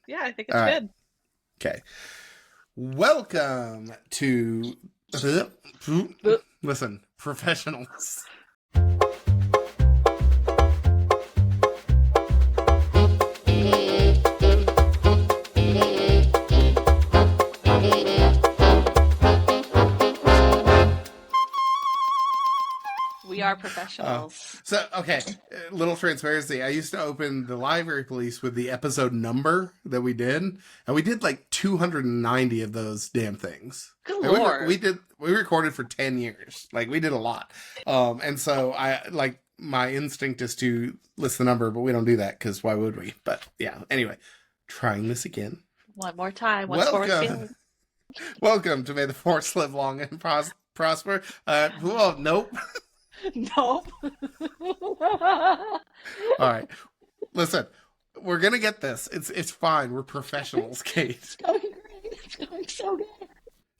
Yeah, I think it's All right. good. Okay. Welcome to listen, professionals. We are professionals. Okay, little transparency. I used to open the Library Police with the episode number that we did, and we did like 290 of those damn things. Good And lord. we recorded for 10 years. Like we did a lot. And so I like my instinct is to list the number, but we don't do that because why would we? But yeah, anyway, trying this again. One more time. Once more feeling. Welcome to May the Force Live Long and Prosper. Well, nope. Nope. All right. Listen, we're gonna get this. It's fine. We're professionals, Kate. It's going great. It's going so good.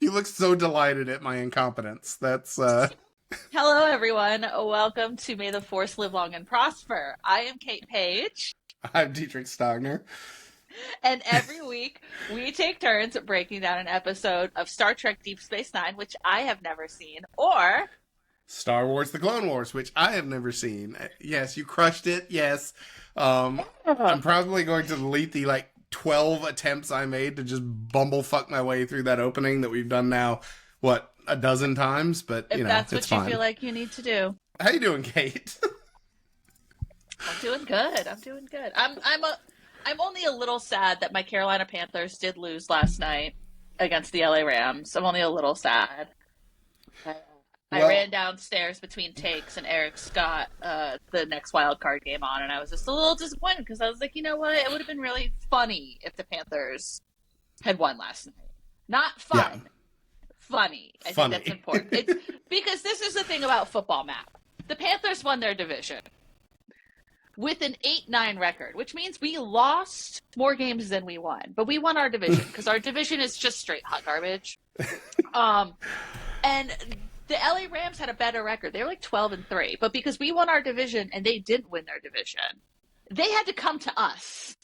You look so delighted at my incompetence. That's Hello, everyone. Welcome to May the Force Live Long and Prosper. I am Kate Page. I'm Dietrich Stagner. And every week, we take turns breaking down an episode of Star Trek Deep Space Nine, which I have never seen, or Star Wars: The Clone Wars, which I have never seen. Yes, you crushed it. Yes. I'm probably going to delete the 12 attempts I made to just bumblefuck my way through that opening that we've done now, what, a dozen times? But, if that's what you feel like you need to do. How you doing, Kate? I'm doing good. I'm only a little sad that my Carolina Panthers did lose last night against the LA Rams. I'm only a little sad. I ran downstairs between takes and Eric's got the next wild card game on, and I was just a little disappointed because I was like, you know what? It would have been really funny if the Panthers had won last night. Not fun. Yeah. Funny. I think that's important. It's because this is the thing about football, Matt. The Panthers won their division with an 8-9 record, which means we lost more games than we won. But we won our division because our division is just straight hot garbage. And the LA Rams had a better record. They were like 12-3. But because we won our division and they didn't win their division, they had to come to us.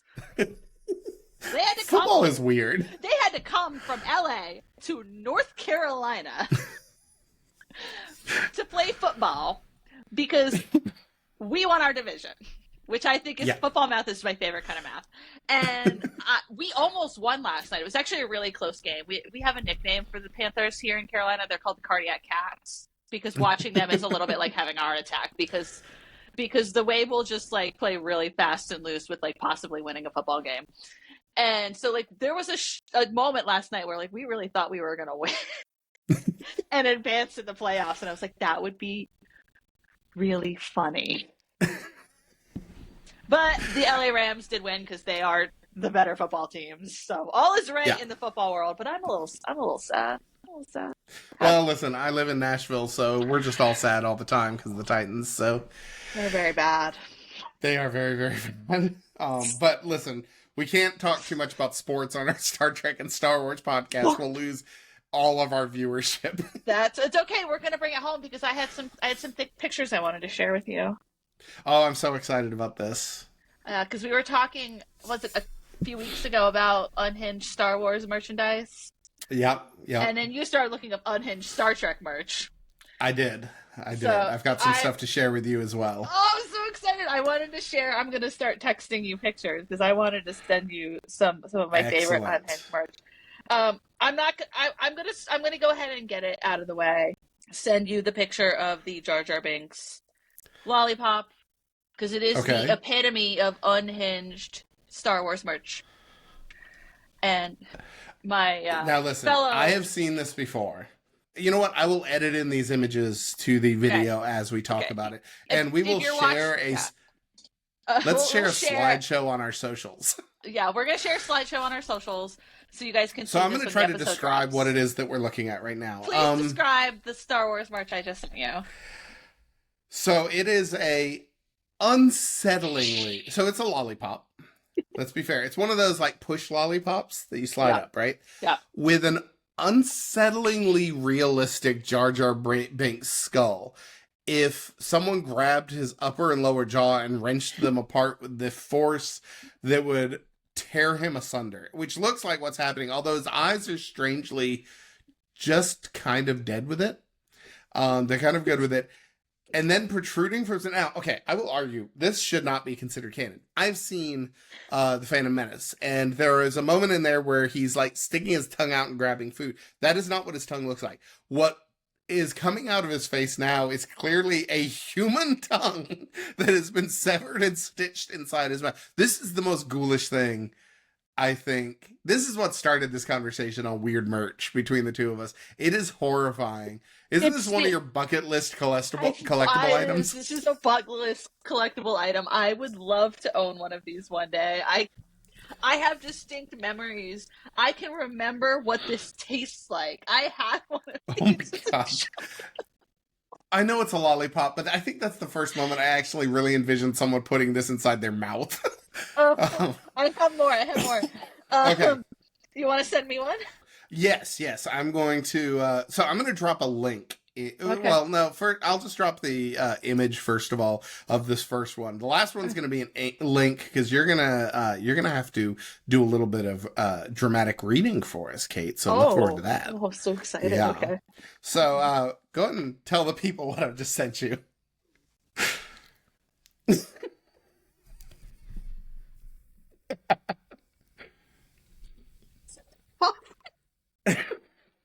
Football is weird. They had to come from LA to North Carolina to play football because we won our division, which I think is football math is my favorite kind of math. And we almost won last night. It was actually a really close game. We have a nickname for the Panthers here in Carolina. They're called the Cardiac Cats because watching them is a little bit like having a heart attack because the way we'll just play really fast and loose with possibly winning a football game. And so there was a moment last night where we really thought we were going to win and advance in the playoffs. And I was like, that would be really funny. But the LA Rams did win because they are the better football teams. So all is right in the football world, but I'm a little sad. Well, listen, I live in Nashville, so we're just all sad all the time because of the Titans. So they're very bad. They are very, very bad. But listen, we can't talk too much about sports on our Star Trek and Star Wars podcast. We'll lose all of our viewership. It's okay. We're going to bring it home because I had some thick pictures I wanted to share with you. Oh, I'm so excited about this. Because we were talking, was it a few weeks ago, about unhinged Star Wars merchandise? Yep. And then you started looking up unhinged Star Trek merch. I did. So I've got some stuff to share with you as well. Oh, I'm so excited. I wanted to share. I'm going to start texting you pictures because I wanted to send you some of my favorite unhinged merch. I'm going to go ahead and get it out of the way. Send you the picture of the Jar Jar Binks lollipop because it is the epitome of unhinged Star Wars merch. And my now listen, I have seen this before. You know what? I will edit in these images to the video as we talk about it, and we will share let's share a slideshow on our socials. Yeah, we're gonna share a slideshow on our socials. So you guys can see. So I'm going to try to describe what it is that we're looking at right now. Please describe the Star Wars merch I just sent you. So it is a unsettlingly... So it's a lollipop. Let's be fair. It's one of those push lollipops that you slide up, right? Yeah. With an unsettlingly realistic Jar Jar Binks skull. If someone grabbed his upper and lower jaw and wrenched them apart with the force that would tear him asunder, which looks like what's happening, although his eyes are strangely just kind of dead with it. They're kind of good with it. And then protruding from now, okay, I will argue this should not be considered canon. I've seen The Phantom Menace, and there is a moment in there where he's like sticking his tongue out and grabbing food. That is not what his tongue looks like. What is coming out of his face now is clearly a human tongue that has been severed and stitched inside his mouth. This is the most ghoulish thing, I think. This is what started this conversation on weird merch between the two of us. It is horrifying. Isn't this one of your bucket list collectible items? This is a bucket list collectible item. I would love to own one of these one day. I have distinct memories. I can remember what this tastes like. I had one of these. Oh my god. I know it's a lollipop, but I think that's the first moment I actually really envisioned someone putting this inside their mouth. I have more. Okay. You want to send me one? Yes. I'm going to. So I'm going to drop a link. Okay. Well, no. First, I'll just drop the image first of all of this first one. The last one's going to be a link because you're gonna have to do a little bit of dramatic reading for us, Kate. So look forward to that. Oh, so excited! Yeah. Okay. So go ahead and tell the people what I've just sent you.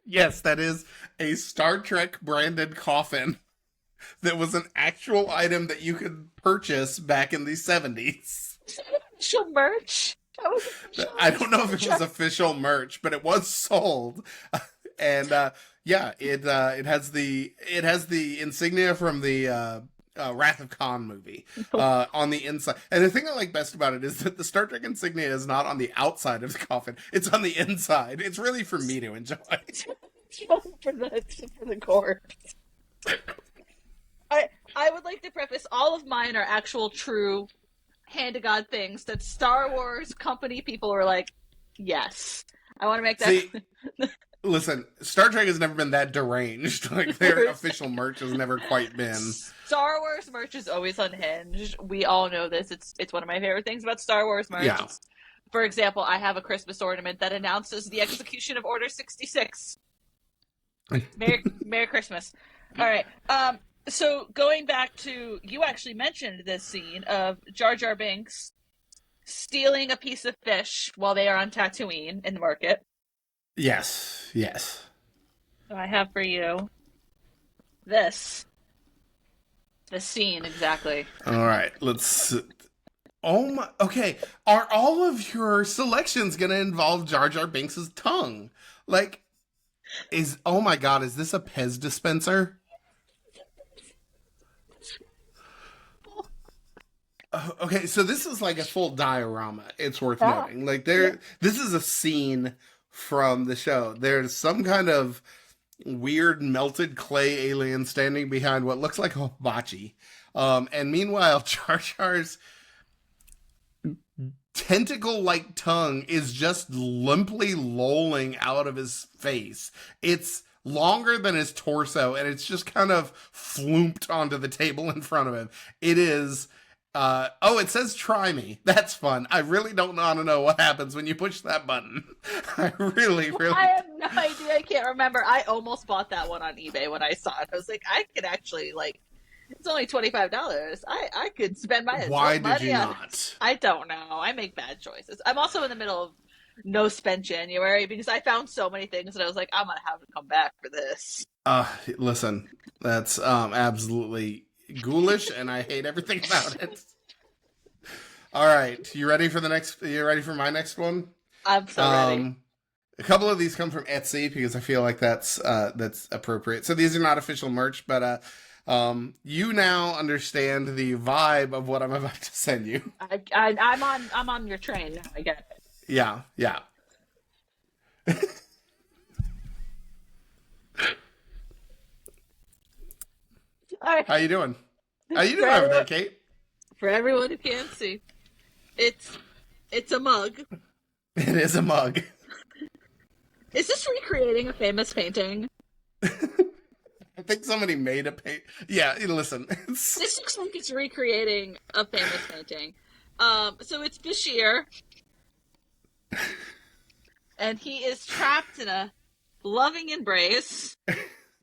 Yes, that is a Star Trek branded coffin that was an actual item that you could purchase back in the 70s. Official merch? I don't know if it was official merch, but it was sold. And yeah, it has the insignia from the Wrath of Khan movie on the inside. And the thing I like best about it is that the Star Trek insignia is not on the outside of the coffin. It's on the inside. It's really for me to enjoy. for the corpse. I would like to preface, all of mine are actual true hand to God things that Star Wars company people are like, yes. I want to make that. See, listen, Star Trek has never been that deranged. Like, their official merch has never quite been. Star Wars merch is always unhinged. We all know this. It's one of my favorite things about Star Wars merch. Yeah. For example, I have a Christmas ornament that announces the execution of Order 66. Merry Christmas. All right. So going back to, you actually mentioned this scene of Jar Jar Binks stealing a piece of fish while they are on Tatooine in the market. Yes. So I have for you this scene exactly. All right, let's. Oh my. Okay, are all of your selections going to involve Jar Jar Binks' tongue? Like, oh my god, is this a Pez dispenser? Okay, so this is like a full diorama. It's worth noting. Like, this is a scene from the show. There's some kind of weird melted clay alien standing behind what looks like a hibachi. And meanwhile, Jar Jar's tentacle-like tongue is just limply lolling out of his face. It's longer than his torso, and it's just kind of floomped onto the table in front of him. It is... it says try me. That's fun. I really don't want to know what happens when you push that button. I have no idea. I can't remember. I almost bought that one on eBay when I saw it. I was like, I could actually, like, it's only $25. I could spend my Why money did you on not? It. I don't know. I make bad choices. I'm also in the middle of no spend January because I found so many things that I was like, I'm going to have to come back for this. Listen, that's absolutely ghoulish, and I hate everything about it. All right, you ready for my next one? I'm so ready. A couple of these come from Etsy because I feel like that's appropriate. So these are not official merch, but you now understand the vibe of what I'm about to send you. I'm on your train now. I get it. Yeah. All right. How you doing? How you doing over there, Kate? For everyone who can't see, it's a mug. It is a mug. Is this recreating a famous painting? I think somebody made a paint. Yeah, listen. This looks like it's recreating a famous painting. So it's Bashir. And he is trapped in a loving embrace.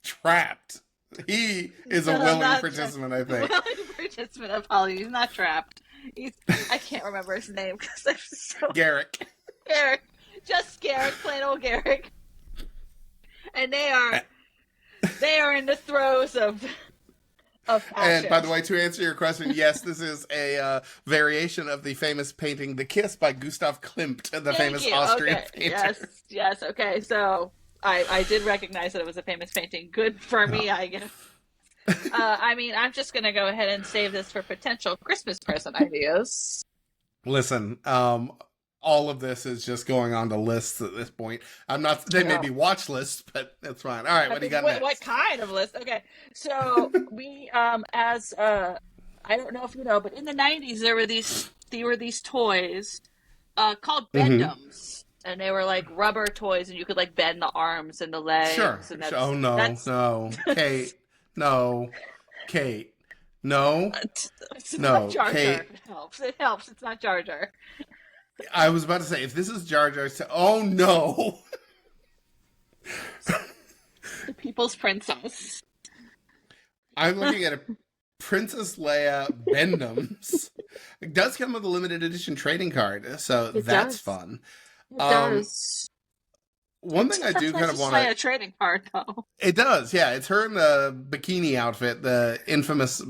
Trapped. He is a No, willing not participant, I think. willing participant of Holly. He's not trapped. He's I can't remember his name because I'm so Garrick. Garrick. Just Garrick, plain old Garrick. And they are in the throes of And passion. by the way, to answer your question, yes, this is a variation of the famous painting "The Kiss" by Gustav Klimt, the Thank famous you. Austrian Okay. painter. Yes. Okay. So I did recognize that it was a famous painting. Good for me, I guess. I mean, I'm just gonna go ahead and save this for potential Christmas present ideas. Listen, all of this is just going on to lists at this point. I'm not. They may Yeah. be watch lists, but that's fine. All right, I what do you mean, got what next? kind of list? Okay, so we as I don't know if you know, but in the '90s there were these toys called Mm-hmm. Bendums, and they were like rubber toys, and you could like bend the arms and the Sure. legs, and Oh no, that's no, Kate, no, Kate, no, it's not no, Jar Jar. Kate. It helps. It helps. It's not Jar Jar. I was about to say if this is Jar Jar. Oh no. The People's Princess. I'm looking at a Princess Leia Bendums. It does come with a limited edition trading card, so It that's does. fun. It Um, does. one It's thing I for do kind of Princess want to. Leia trading card, though. It does, yeah. It's her in the bikini outfit, the infamous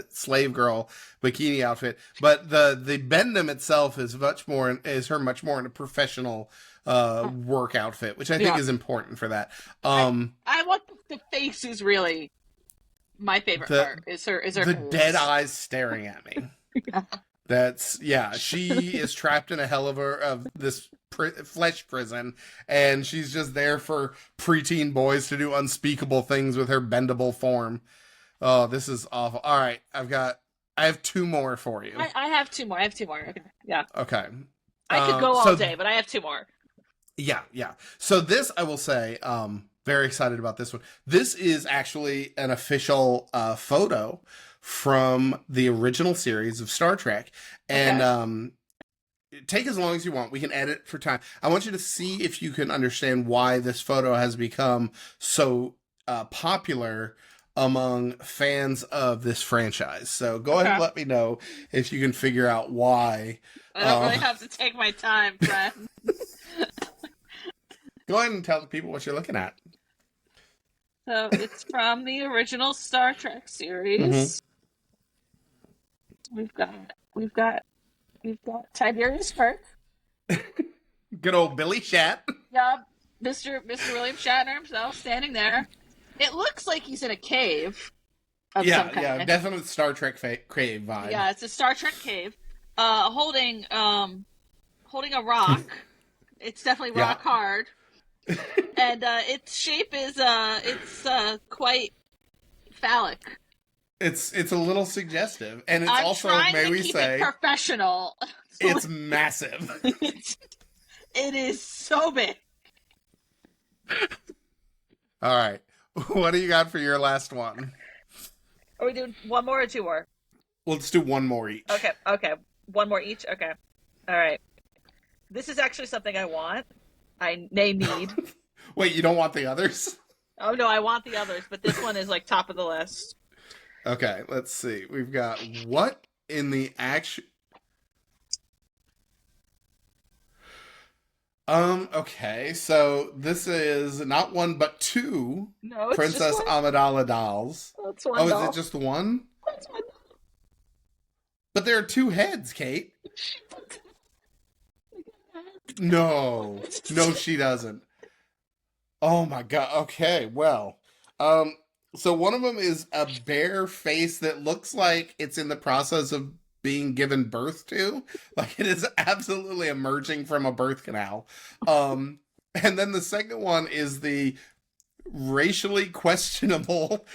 slave girl bikini outfit. But the Bendum itself is much more in a professional work outfit, which I think Yeah. is important for that. I Um, I want the face is really my favorite the part. Is her the dead face. eyes staring at me. Yeah. That's yeah. She is trapped in a hell of this flesh prison, and she's just there for preteen boys to do unspeakable things with her bendable form. Oh, this is awful. All right, I have two more for you. I have two more. I have two more. Okay. Yeah. Okay. I could go all So day, but I have two more. yeah. So this I will say, very excited about this one. This is actually an official photo from the original series of Star Trek, and Okay. take as long as you want. We can edit for time. I want you to see if you can understand why this photo has become so popular among fans of this franchise. So go ahead Okay. and let me know if you can figure out why. I don't really Um, have to take my time, friend. go ahead and tell the people what you're looking at. So it's from the original Star Trek Mm-hmm. series. We've got we've got we've got Tiberius Kirk. Good old Billy Shat. Yup. Mr. William Shatner himself standing there. It looks like he's in a cave of some Yeah, kind. definite Star Trek crave vibe. Yeah, it's a Star Trek cave. Holding a rock. It's definitely Yeah. rock hard. And its shape is quite phallic. It's a little suggestive, and it's I'm also, trying may to we keep say, it professional. it's massive. It is so big. All right, what do you got for your last one? Are we doing one more or two more? Let's do one more each. Okay. One more each? Okay. All right. This is actually something I want. They need. Wait, you don't want the others? Oh no, I want the others, but this one is like top of the list. Okay, let's see. We've got what in the action. Okay, so this is not one but two No, it's just Princess one. Amidala dolls. That's one Oh, is doll. it just one? That's one But there are two heads, Kate. doll. No, she doesn't. Oh my god. Okay, well, so one of them is a bare face that looks like it's in the process of being given birth to, like it is absolutely emerging from a birth canal. And then the second one is the racially questionable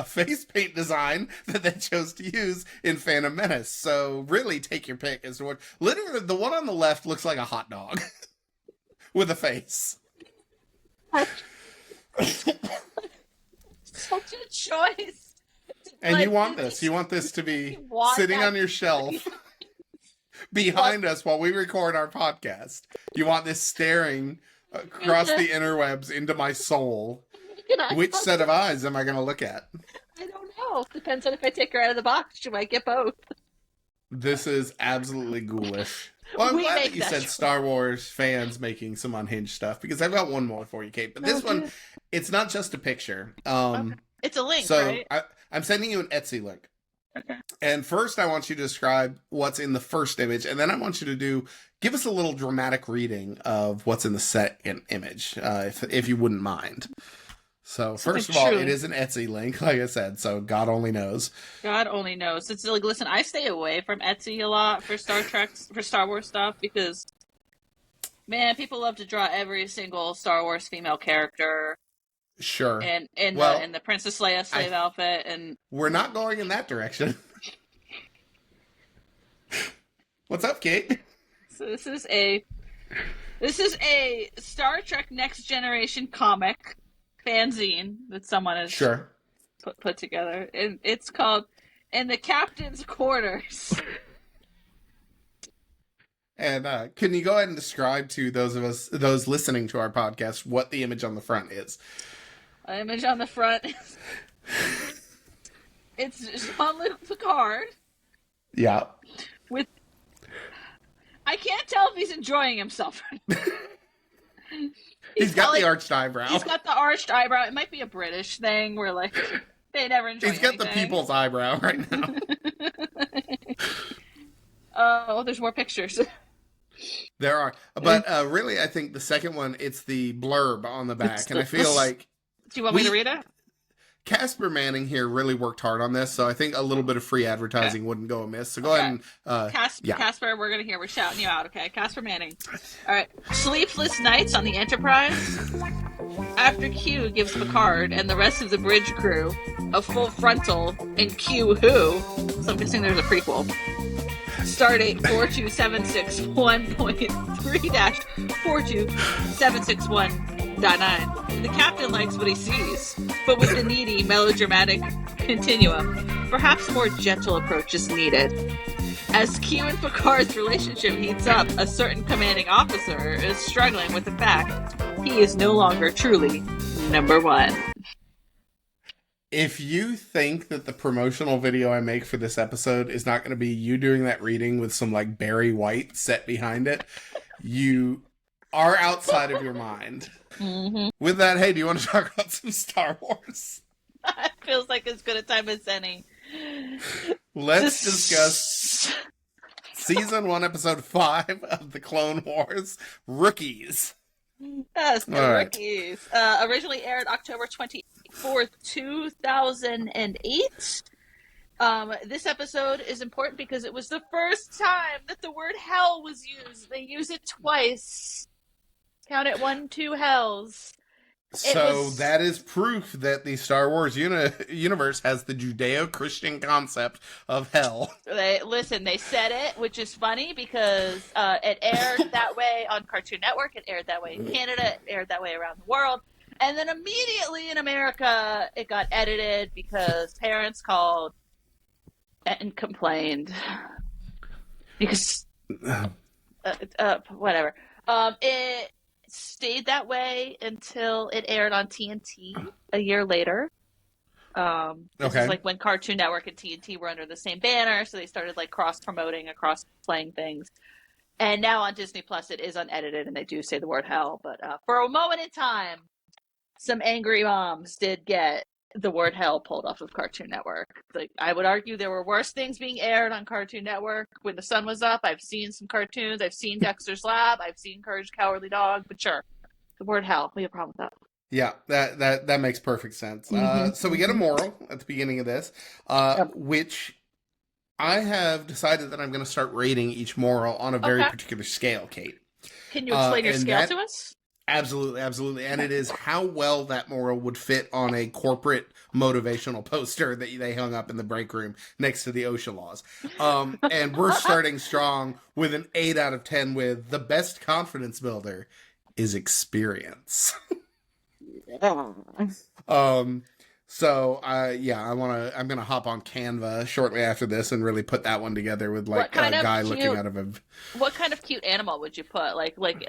face paint design that they chose to use in Phantom Menace. So really take your pick as to what. Literally, the one on the left looks like a hot dog with a face. Such a choice. And Like, you want this. You want this to be you want sitting that on your to shelf be- behind us while we record our podcast. You want this staring across the interwebs into my soul. Which set of eyes am I going to look at? I don't know. Depends on if I take her out of the box. She might get both. This is absolutely ghoulish. Well, I'm We glad that make you that said choice. Star Wars fans making some unhinged stuff, because I've got one more for you, Kate. But Oh, this one, dude. it's not just a picture. Okay. It's a link, So right? I'm sending you an Etsy link. Okay. And first, I want you to describe what's in the first image, and then I want you to give us a little dramatic reading of what's in the second image, if you wouldn't mind. So, first of all, it is an Etsy link, like I said, so God only knows. God only knows. It's like, listen, I stay away from Etsy a lot for Star Wars stuff because, man, people love to draw every single Star Wars female character Sure. and in Well, the Princess Leia slave outfit, and we're not going in that direction. What's up, Kate? so this is a Star Trek Next Generation comic fanzine that someone has Sure. put together, and it's called "In the Captain's Quarters." And can you go ahead and describe to those listening to our podcast, what the image on the front is? The image on the front is it's Jean-Luc Picard Yeah. with. I can't tell if he's enjoying himself. He's got the arched eyebrow. He's got the arched eyebrow. It might be a British thing where like they never enjoy. He's got the people's eyebrow right now. Oh, there's more pictures. There are, but really, I think the second one, it's the blurb on the back, and I feel like. Do you want me to read it? Casper Manning here really worked hard on this, so I think a little bit of free advertising wouldn't go amiss. So go ahead and Casper, we're gonna hear. We're shouting you out, okay? Casper Manning. All right. Sleepless nights on the Enterprise. After Q gives Picard and the rest of the bridge crew a full frontal in Q Who, so I'm guessing there's a prequel. Stardate 42761.3-42761.9. The captain likes what he sees, but with the needy, melodramatic continuum, perhaps a more gentle approach is needed. As Q and Picard's relationship heats up, a certain commanding officer is struggling with the fact he is no longer truly number one. If you think that the promotional video I make for this episode is not going to be you doing that reading with some like Barry White set behind it, you are outside of your mind. Mm-hmm. With that, hey, do you want to talk about some Star Wars? It feels like as good a time as any. Let's discuss Season 1, Episode 5 of the Clone Wars, Rookies. Yes, the All right. Rookies. Originally aired October 24th, 2008. This episode is important because it was the first time that the word hell was used. They use it twice. Count it 1, 2 hells. So that is proof that the Star Wars universe has the Judeo-Christian concept of hell. They said it, which is funny because it aired that way on Cartoon Network. It aired that way in Canada. It aired that way around the world. And then immediately in America, it got edited because parents called and complained. Because, whatever. It stayed that way until it aired on TNT a year later. This is like when Cartoon Network and TNT were under the same banner, so they started like cross-promoting, cross-playing things. And now on Disney Plus, it is unedited, and they do say the word hell. But for a moment in time, some angry moms did get the word hell pulled off of Cartoon Network. Like, I would argue there were worse things being aired on Cartoon Network when the sun was up. I've seen some cartoons. I've seen Dexter's Lab. I've seen Courage the Cowardly Dog. But sure, the word hell. We have a problem with that. Yeah, that makes perfect sense. So we get a moral at the beginning of this, which I have decided that I'm going to start rating each moral on a very particular scale, Kate. Can you explain your scale to us? Absolutely. And it is how well that moral would fit on a corporate motivational poster that they hung up in the break room next to the OSHA laws. And we're starting strong with an 8 out of 10 with the best confidence builder is experience. So, I'm gonna hop on Canva shortly after this and really put that one together with What like a kind of guy looking cute out of a. what kind of cute animal would you put? Like when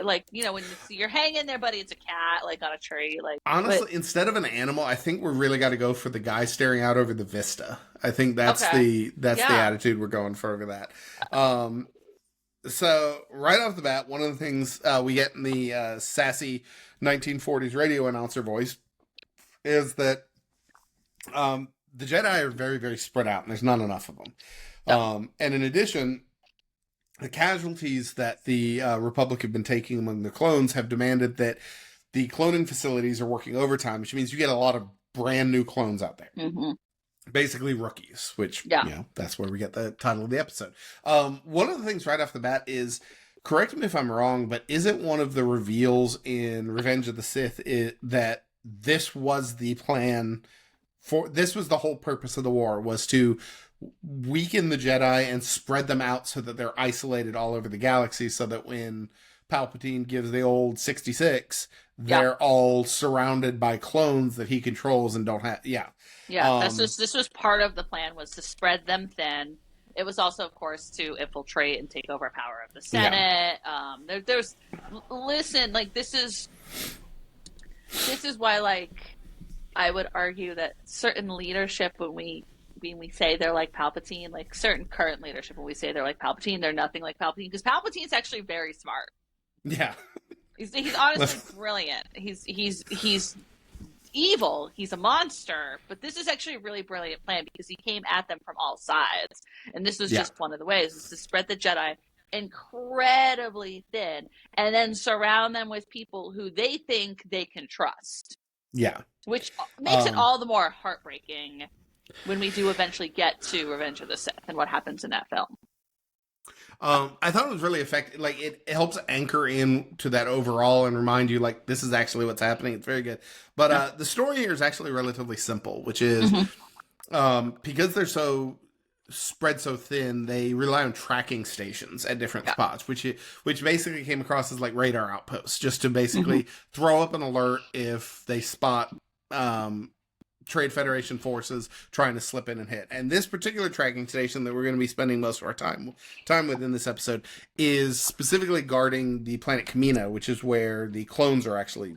you're hanging there, buddy, it's a cat, like on a tree, like what? Honestly, instead of an animal, I think we're really got to go for the guy staring out over the vista. I think Okay. that's the Yeah. attitude we're going for over that. Um, so right off the bat, one of the things we get in the sassy 1940s radio announcer voice is that the Jedi are very, very spread out, and there's not enough of them. Yep. And in addition, the casualties that the Republic have been taking among the clones have demanded that the cloning facilities are working overtime, which means you get a lot of brand new clones out there. Mm-hmm. Basically rookies, which, Yeah. that's where we get the title of the episode. One of the things right off the bat is, correct me if I'm wrong, but isn't one of the reveals in Revenge of the Sith that this was the plan this was the whole purpose of the war, was to weaken the Jedi and spread them out so that they're isolated all over the galaxy, so that when Palpatine gives the old 66, Yeah. they're all surrounded by clones that he controls and don't have. Yeah. Yeah. This was part of the plan, was to spread them thin. It was also, of course, to infiltrate and take over power of the Yeah. Senate. There's listen, like this is why, like, I would argue that certain leadership, when we say they're like Palpatine, like certain current leadership, when we say they're like Palpatine, they're nothing like Palpatine, because Palpatine's actually very smart. Yeah. He's honestly brilliant. He's evil. He's a monster, but this is actually a really brilliant plan because he came at them from all sides, and this was Yeah. just one of the ways, is to spread the Jedi incredibly thin and then surround them with people who they think they can trust, Yeah. which makes it all the more heartbreaking when we do eventually get to Revenge of the Sith and what happens in that film. I thought it was really effective. Like, it helps anchor in to that overall and remind you, like, this is actually what's happening. It's very good. But the story here is actually relatively simple, which is because they're so spread so thin, they rely on tracking stations at different spots, which basically came across as like radar outposts, just to basically throw up an alert if they spot Trade Federation forces trying to slip in and hit. And this particular tracking station that we're going to be spending most of our time with in this episode is specifically guarding the planet Kamino, which is where the clones are actually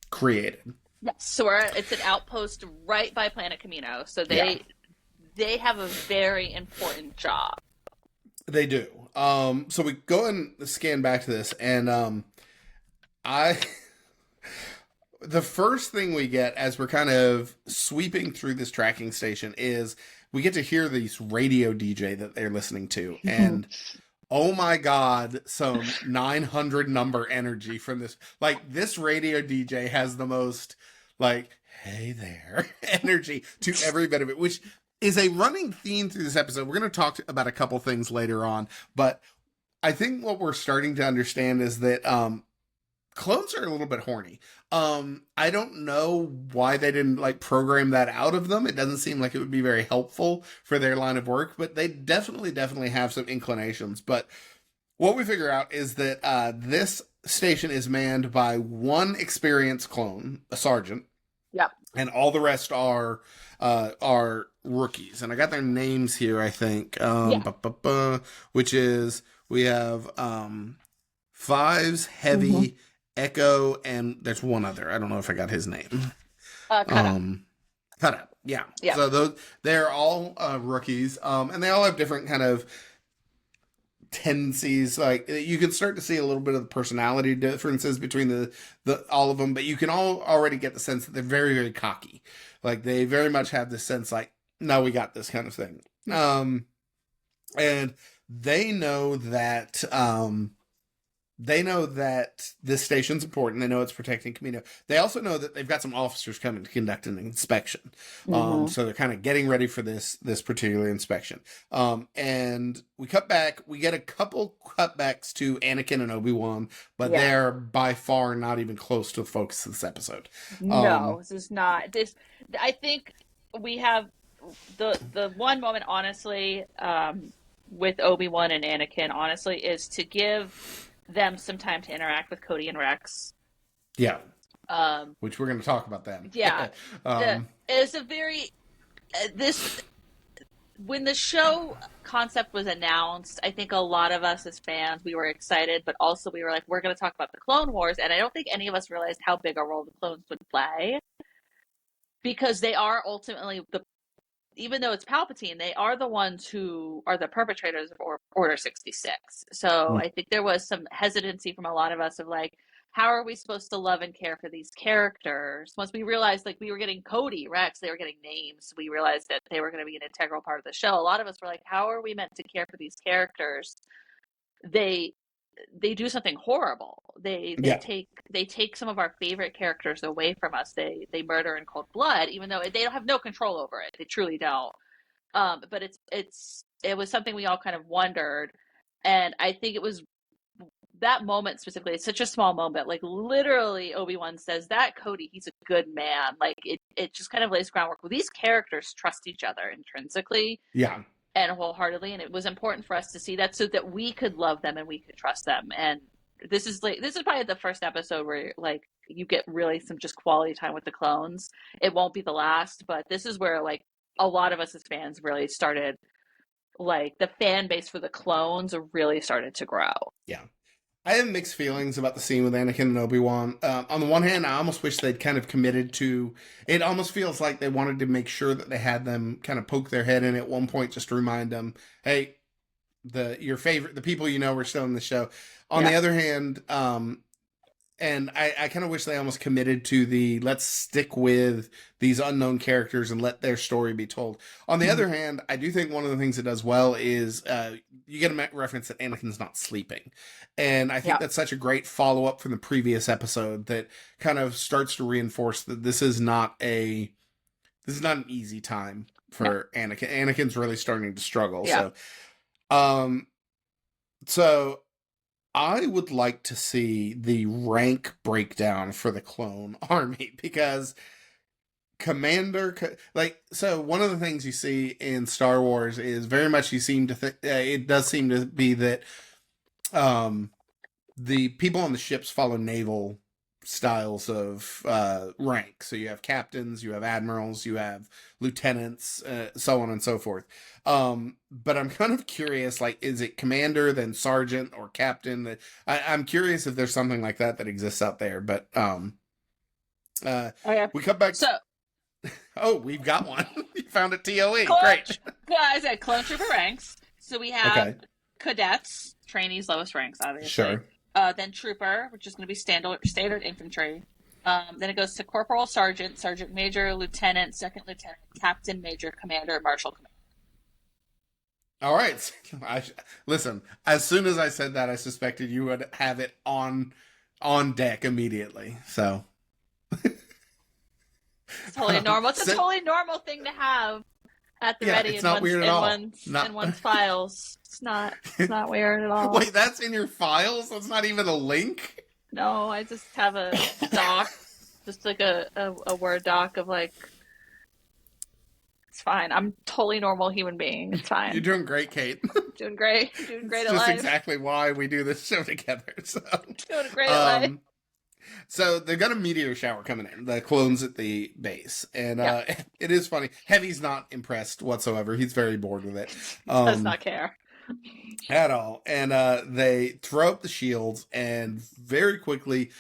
created. Yes, so it's an outpost right by Planet Kamino. So they have a very important job. They do. So we go and scan back to this, and I the first thing we get as we're kind of sweeping through this tracking station is we get to hear this radio DJ that they're listening to. And oh my God, some 900 number energy from this. Like, this radio DJ has the most, like, hey there energy to every bit of it, which is a running theme through this episode. We're going to talk about a couple things later on, but I think what we're starting to understand is that clones are a little bit horny. I don't know why they didn't like program that out of them. It doesn't seem like it would be very helpful for their line of work, but they definitely have some inclinations. But what we figure out is that this station is manned by one experienced clone, a sergeant. Yep. And all the rest are rookies. And I got their names here, I think. Which is, we have Fives, Heavy, Echo, and there's one other. I don't know if I got his name. Cut up. Yeah. Yeah. So they're all rookies, and they all have different kind of tendencies. Like, you can start to see a little bit of the personality differences between the all of them, but you can all already get the sense that they're very, very cocky. Like, they very much have this sense, like, no, we got this kind of thing. And they know that this station's important. They know it's protecting Kamino. They also know that they've got some officers coming to conduct an inspection. So they're kind of getting ready for this particular inspection. And we cut back. We get a couple cutbacks to Anakin and Obi-Wan, but they're by far not even close to the focus of this episode. No, this is not. This, I think we have the one moment, honestly, with Obi-Wan and Anakin, honestly, is to give them some time to interact with Cody and Rex. Yeah. which we're going to talk about Yeah, that. the it's a very this when the show concept was announced, I think a lot of us as fans, we were excited, but also we were like, we're going to talk about the Clone Wars. And I don't think any of us realized how big a role the clones would play because they are ultimately even though it's Palpatine, they are the ones who are the perpetrators of Order 66. So I think there was some hesitancy from a lot of us of like, how are we supposed to love and care for these characters? Once we realized like we were getting Cody, Rex, they were getting names, we realized that they were going to be an integral part of the show. A lot of us were like, how are we meant to care for these characters? They they do something horrible. Yeah. They take some of our favorite characters away from us. They murder in cold blood, even though they don't have no control over it. They truly don't. But it was something we all kind of wondered, and I think it was that moment specifically. It's such a small moment. Like literally, Obi-Wan says that Cody, he's a good man. Like it just kind of lays groundwork. Well, these characters trust each other intrinsically Yeah. and wholeheartedly, and it was important for us to see that so that we could love them and we could trust them. And this is probably the first episode where like you get really some just quality time with the clones. It won't be the last, but this is where like a lot of us as fans really started, like the fan base for the clones really started to grow. Yeah. I have mixed feelings about the scene with Anakin and Obi-Wan. On the one hand, I almost wish they'd kind of committed to. It almost feels like they wanted to make sure that they had them kind of poke their head in at one point, just to remind them, "Hey, the people you know are still in the show." On the Yeah. other hand, and I kind of wish they almost committed to the let's stick with these unknown characters and let their story be told. On the Mhm. other hand, I do think one of the things it does well is you get a reference that Anakin's not sleeping. And I think Yeah. that's such a great follow up from the previous episode that kind of starts to reinforce that this is not an easy time No. for Anakin. Anakin's really starting to struggle. Yeah. Um, so I would like to see the rank breakdown for the clone army because one of the things you see in Star Wars is very much you seem to think it does seem to be that um the people on the ships follow naval styles of rank. So you have captains, you have admirals, you have lieutenants, so on and so forth. But I'm kind of curious, like, is it commander, then sergeant, or captain? I'm curious if there's something like that exists out there. But Okay. we come back. So Oh, we've got one. You found it. TOE. clone, Great. I said clone trooper ranks. So we have Okay. cadets, trainees, lowest ranks, obviously. Sure. Then trooper, which is going to be standard infantry. Then it goes to corporal, sergeant, sergeant major, lieutenant, second lieutenant, captain, major, commander, marshal, commander. All right. Listen, as soon as I said that, I suspected you would have it on deck immediately. So It's totally normal. It's a so, totally normal thing to have at the yeah, ready it's not weird at all. in one's files. It's not weird at all. Wait, that's in your files? That's not even a link? No, I just have a doc, just like a Word doc of like, it's fine. I'm a totally normal human being. It's fine. You're doing great, Kate. Doing great. Doing great It's at just life. exactly why we do this show together. Doing great at life. So they've got a meteor shower coming in, the clones at the base. And Yeah. it is funny. Heavy's not impressed whatsoever. He's very bored with it. Does not care. At all. And they throw up the shields, and very quickly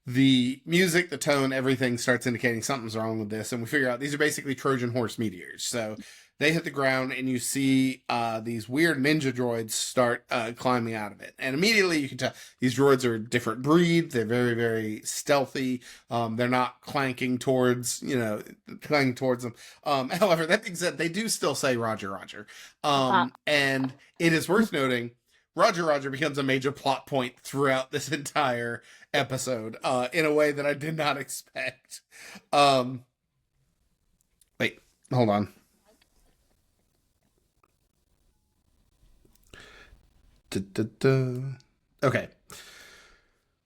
the music, the tone, everything starts indicating something's wrong with this. And we figure out these are basically Trojan horse meteors. So they hit the ground, and you see these weird ninja droids start climbing out of it. And immediately you can tell these droids are a different breed. They're very, very stealthy. They're not clanking towards them. However, that being said, they do still say Roger, Roger. And it is worth noting, Roger, Roger becomes a major plot point throughout this entire episode in a way that I did not expect. Wait, hold on. Okay.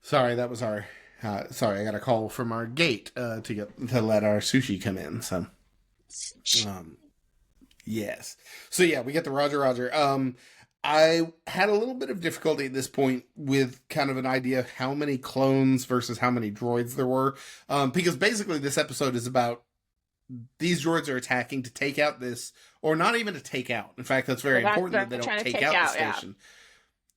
Sorry, that was our. Sorry, I got a call from our gate to let our sushi come in. So, yes. So yeah, we get the Roger Roger. I had a little bit of difficulty at this point with kind of an idea of how many clones versus how many droids there were, because basically this episode is about these droids are attacking to take out this, or not even to take out. In fact, that's very important They're that they don't trying to take take out the out. Yeah. station.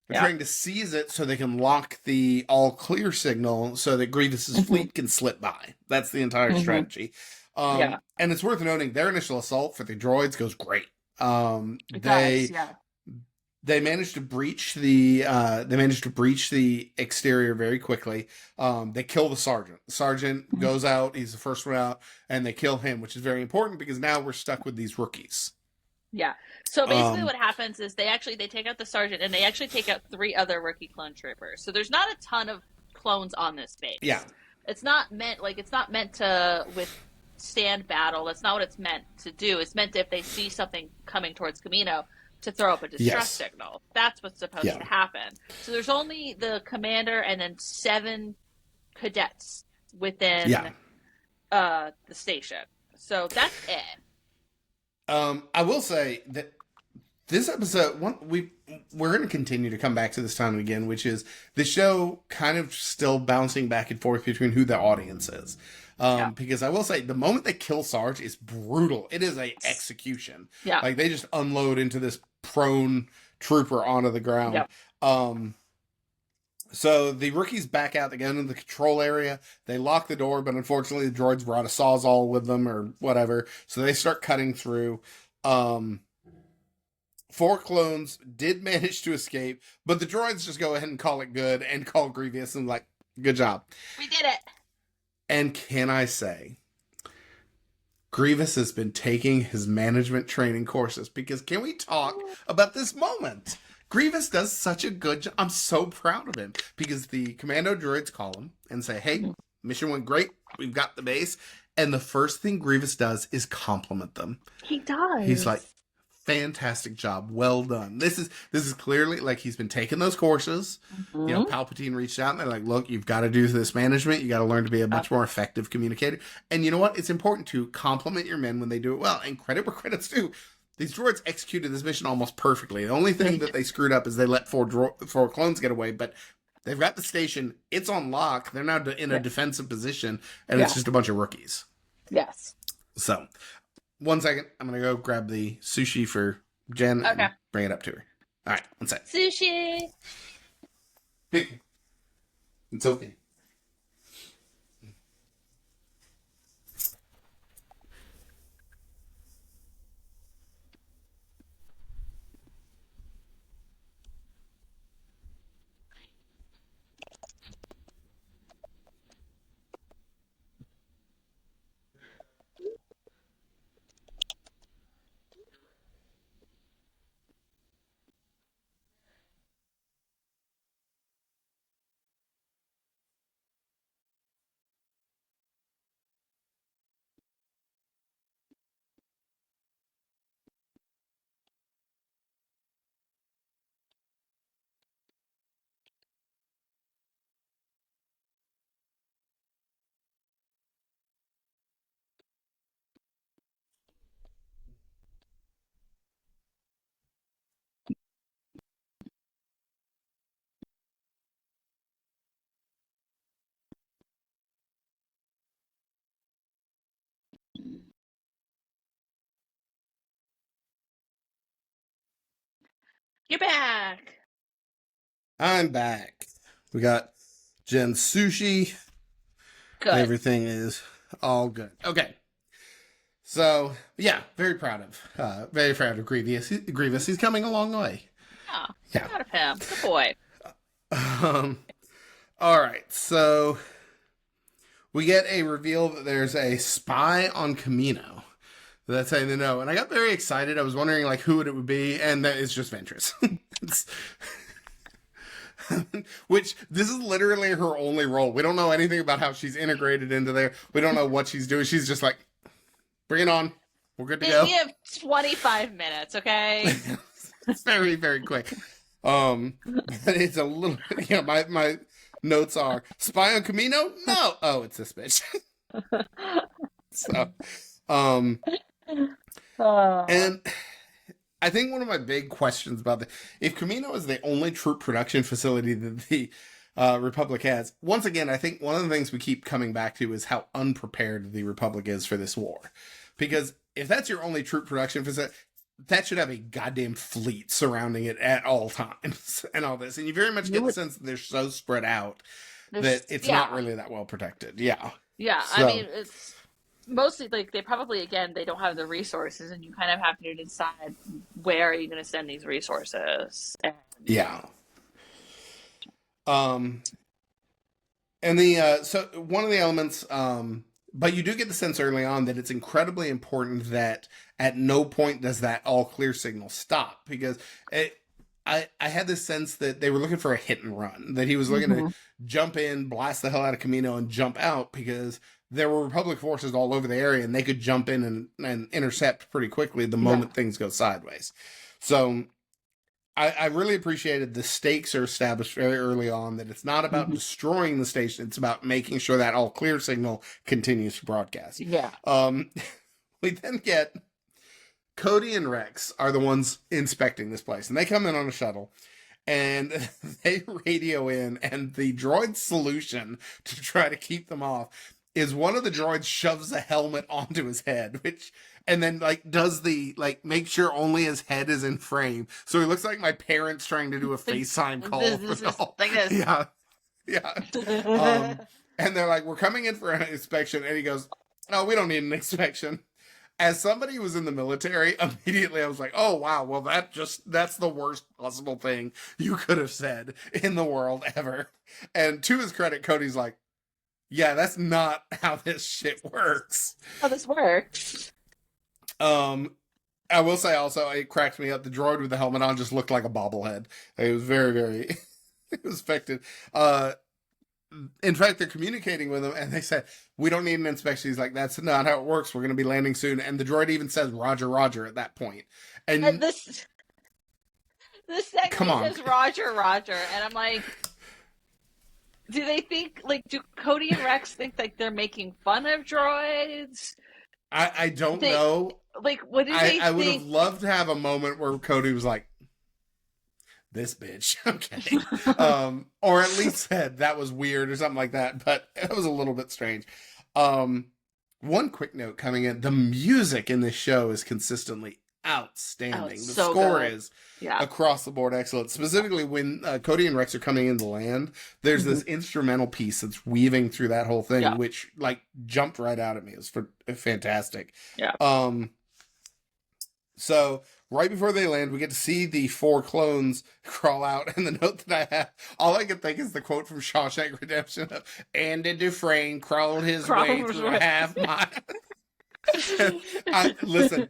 They're Yeah. trying to seize it so they can lock the all clear signal so that Grievous's Hmm. fleet can slip by. That's the entire Hmm. strategy. Yeah. And it's worth noting their initial assault for the droids goes great. Um, It does. they Yeah. they managed to breach the exterior very quickly. They kill the sergeant. The sergeant Mhm. goes out. He's the first one out, and they kill him, which is very important because now we're stuck with these rookies. Yeah. So basically, Um, what happens is they take out the sergeant and they actually take out three other rookie clone troopers. So there's not a ton of clones on this yeah, base. It's not meant to withstand battle. That's not what it's meant to do. It's meant to, if they see something coming towards Camino, to throw up a distress yes, signal. That's what's supposed yeah, to happen. So there's only the commander and then 7 cadets yeah. within the station. So that's it. I will say that this episode, we're going to continue to come back to this time and again, which is the show kind of still bouncing back and forth between who the audience is. Yeah. Because I will say, the moment they kill Sarge is brutal. It is a execution. Yeah. Like they just unload into this prone trooper onto the ground. Yeah. Um, so the rookies back out. They go into the control area. They lock the door, but unfortunately, the droids brought a sawzall with them or whatever. So they start cutting through. Um, 4 clones did manage to escape, but the droids just go ahead and call it good and call Grievous and like, good job. We did it. And can I say, Grievous has been taking his management training courses because can we talk about this moment? Grievous does such a good job. I'm so proud of him because the commando droids call him and say, hey, mission went great. We've got the base. And the first thing Grievous does is compliment them. He He's like, does. fantastic job, well done. This is clearly like he's been taking those courses. You know, Mm-hmm. Palpatine reached out and they're like, look, you've got to do this management. You got to learn to be a much more effective communicator. And you know what? It's important to compliment your men when they do it well, and credit where credit's due. These droids executed this mission almost perfectly. The only thing that they screwed up is they let 4 clones get away, but they've got the station. It's on lock. They're now in a Yeah. defensive position, and it's Yeah. just a bunch of rookies. Yes. So, 1 second. I'm going to go grab the sushi for Jen Okay. and bring it up to her. All right, 1 sec. Sushi. It's okay. You're back. I'm back. We got Jen's sushi. Good. Everything is all good. Okay. So, yeah, very proud of Grievous. He's coming a long way. Yeah. Yeah. Proud of him. Good boy. Um, all right. So, we get a reveal that there's a spy on Camino. That's how they know. And I got very excited. I was wondering like who it would be, and that it's just Ventress. It's- Which this is literally her only role. We don't know anything about how she's integrated into there. We don't know what she's doing. She's just like, bring it on. We're good to go. We have 25 minutes, okay? Very, very quick. But it's a little. Yeah, my notes are spy on Camino. No, oh, it's this bitch. So, um, Oh. and I think one of my big questions about if Camino is the only troop production facility that the Republic has, once again, I think one of the things we keep coming back to is how unprepared the Republic is for this war. Because if that's your only troop production facility, that should have a goddamn fleet surrounding it at all times and all this. And you very much You get the would, sense that they're so spread out that there's, it's not yeah, really that well protected. Yeah. yeah. I So, mean, it's mostly like they probably, again, they don't have the resources, and you kind of have to decide where are you going to send these resources. And yeah. Um, And so one of the elements, but you do get the sense early on that it's incredibly important that at no point does that all clear signal stop, because I had this sense that they were looking for a hit and run, that he was looking to Mhm. jump in, blast the hell out of Camino, and jump out because there were Republic forces all over the area, and they could jump in and intercept pretty quickly the Yeah. moment things go sideways. So I really appreciated the stakes are established very early on, that it's not about Mhm. destroying the station, it's about making sure that all clear signal continues to broadcast. Yeah. Um, we then get Cody and Rex are the ones inspecting this place, and they come in on a shuttle and they radio in, and the droid's solution to try to keep them off is one of the droids shoves a helmet onto his head, which and then like does the like make sure only his head is in frame, so he looks like my parents trying to do a Like, FaceTime call. this is like this. Yeah, yeah. And they're like, "We're coming in for an inspection," and he goes, "No, we don't need an inspection." As somebody who was in the military, immediately I was like, "Oh wow, well that's the worst possible thing you could have said in the world ever." And to his credit, Cody's like, "Yeah, that's not how this shit works." How this works. Um, I will say also, it cracked me up. The droid with the helmet on just looked like a bobblehead. It was very, very, it was affected. In fact, they're communicating with him, and they said, "We don't need an inspection." He's like, "That's not how it works. We're going to be landing soon." And the droid even says, "Roger, Roger," at that point. And And this second come he on, says Roger, Roger, and I'm like, do they think like do Cody and Rex think like they're making fun of droids? I don't They know. like what do they I would have think? loved to have a moment where Cody was like, "This bitch," okay, or at least said that was weird or something like that. But it was a little bit strange. Um, One quick note coming in: the music in this show is consistently Oh, outstanding. it's The so score good. is Yeah. across the board excellent. Specifically, when Cody and Rex are coming into land, there's Hmm. this instrumental piece that's weaving through that whole thing, Yeah. which like jumped right out at me. It was fantastic. Yeah. Um, so right before they land, we get to see the four clones crawl out, and the note that I have, all I can think is the quote from Shawshank Redemption of Andy Dufresne crawled his way Crawlers through a with- half mile. Listen,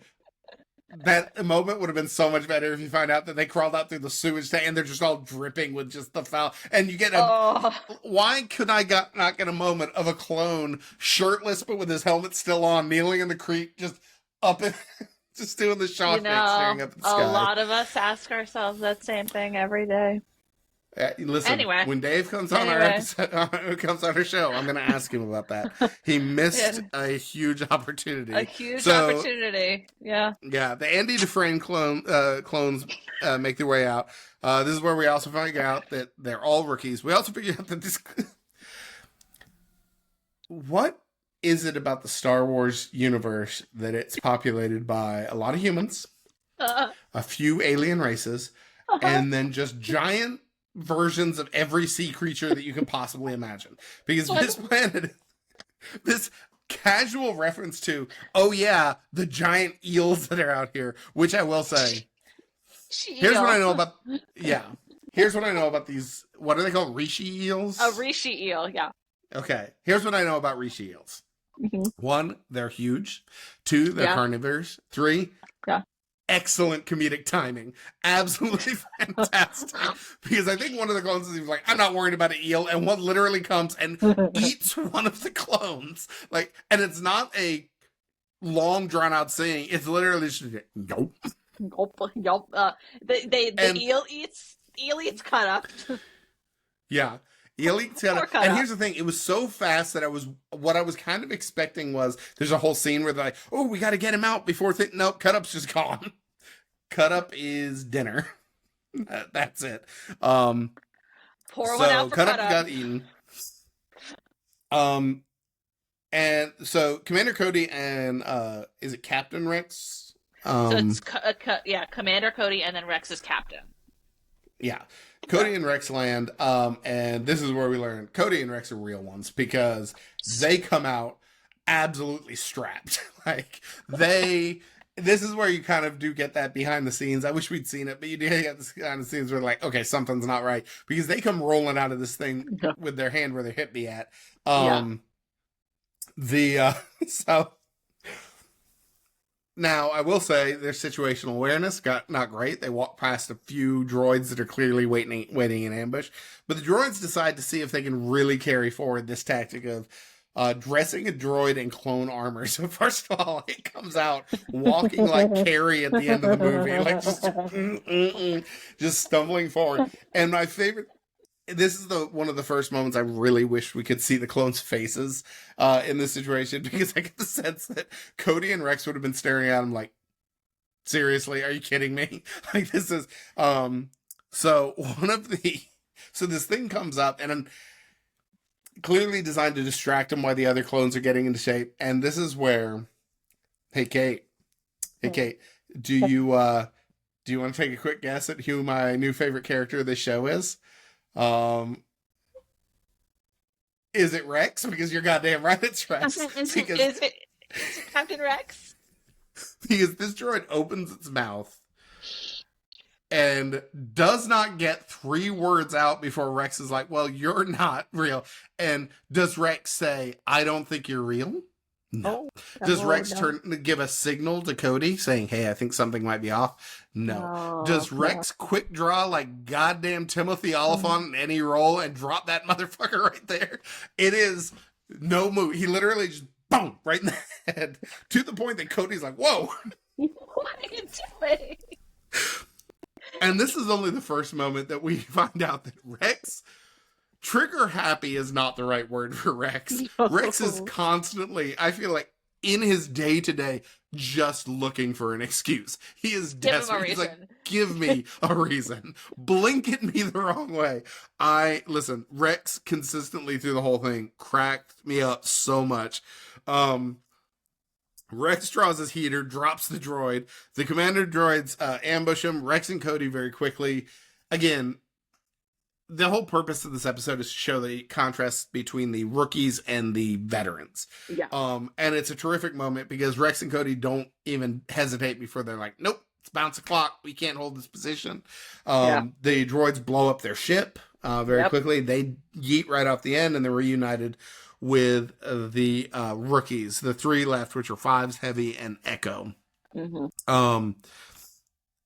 that moment would have been so much better if you find out that they crawled out through the sewage tank and they're just all dripping with just the foul. And you get a. Oh, Why could I not get a moment of a clone shirtless but with his helmet still on, kneeling in the creek, just up and just doing the you Shawshank know, staring up at the a sky? lot of us ask ourselves that same thing every day. Listen, Anyway. when Dave comes on our episode, comes on our show, I'm going to ask him about that. He missed a huge opportunity. A huge So, opportunity. Yeah. yeah, the Andy Dufresne clones make their way out. This is where we also find out that they're all rookies. We also figure out that this. What is it about the Star Wars universe that it's populated by a lot of humans, a few alien races, and then just giant versions of every sea creature that you can possibly imagine? Because this planet, this casual reference to, oh yeah, the giant eels that are out here, which I will say, here's what I know about, yeah, here's what I know about these, what are they called, Rishi eels? A Rishi eel, yeah. Okay, here's what I know about Rishi eels. Mm-hmm. 1, they're huge. 2, they're carnivores. 3, excellent comedic timing. Absolutely fantastic. Because I think one of the clones is like, "I'm not worried about an eel," and one literally comes and eats one of the clones. Like, and it's not a long drawn out saying. It's literally just nope. Yup. The eel eats cut up. Yeah. Eel eats cut up. Cut And up. here's the thing, it was so fast that what I was kind of expecting was there's a whole scene where they're like, "Oh, we got to get him out before nope, cut up's just gone." cut up is dinner. That's it. Um, Pour one out so for cut cut up up. got eaten. Um, and so Commander Cody and is it Captain Rex? So it's Um, yeah, Commander Cody and then Rex is captain. yeah, Yeah. Cody and Rex land. And this is where we learn Cody and Rex are real ones because they come out absolutely strapped. Like they. This is where you kind of do get that behind the scenes. I wish we'd seen it, but you do get this behind the scenes where like, okay, something's not right because they come rolling out of this thing Yeah. with their hand where their hip be at. Yeah. Um, the so now I will say their situational awareness got not great. They walk past a few droids that are clearly waiting in ambush, but the droids decide to see if they can really carry forward this tactic of dressing a droid in clone armor. So first of all, it comes out walking like Carrie at the end of the movie, like just stumbling forward. And my favorite, this is the one of the first moments I really wish we could see the clones' faces in this situation because I get the sense that Cody and Rex would have been staring at him like, seriously, are you kidding me? Like this is so one of the so this thing comes up and clearly designed to distract him while the other clones are getting into shape. And this is where, hey Kate, do you want to take a quick guess at who my new favorite character of this show is? Um, is it Rex? Because you're goddamn right, it's Rex. Is it Captain Rex? Because this droid opens its mouth and does not get 3 words out before Rex is like, well, you're not real. And does Rex say, I don't think you're real? No. Does Rex give a signal to Cody saying, hey, I think something might be off? No. Does Rex quick draw like goddamn Timothy Oliphant in any role and drop that motherfucker right there? It is no move. He literally just boom right in the head to the point that Cody's like, whoa. What are you doing? And this is only the first moment that we find out that Rex, trigger happy is not the right word for Rex. No. Rex is constantly, I feel like, in his day to day, just looking for an excuse. He is desperate. He's like, give me a reason. Blink at me the wrong way. Listen, Rex consistently through the whole thing cracked me up so much. Rex draws his heater, drops the droid. The commander droids ambush him. Rex and Cody very quickly. Again, the whole purpose of this episode is to show the contrast between the rookies and the veterans. Yeah. And it's a terrific moment because Rex and Cody don't even hesitate before they're like, nope, it's bounce a clock. We can't hold this position. The droids blow up their ship very quickly. They yeet right off the end and they're reunited with the rookies, the 3 left, which are Fives, Heavy, and Echo. Mm-hmm.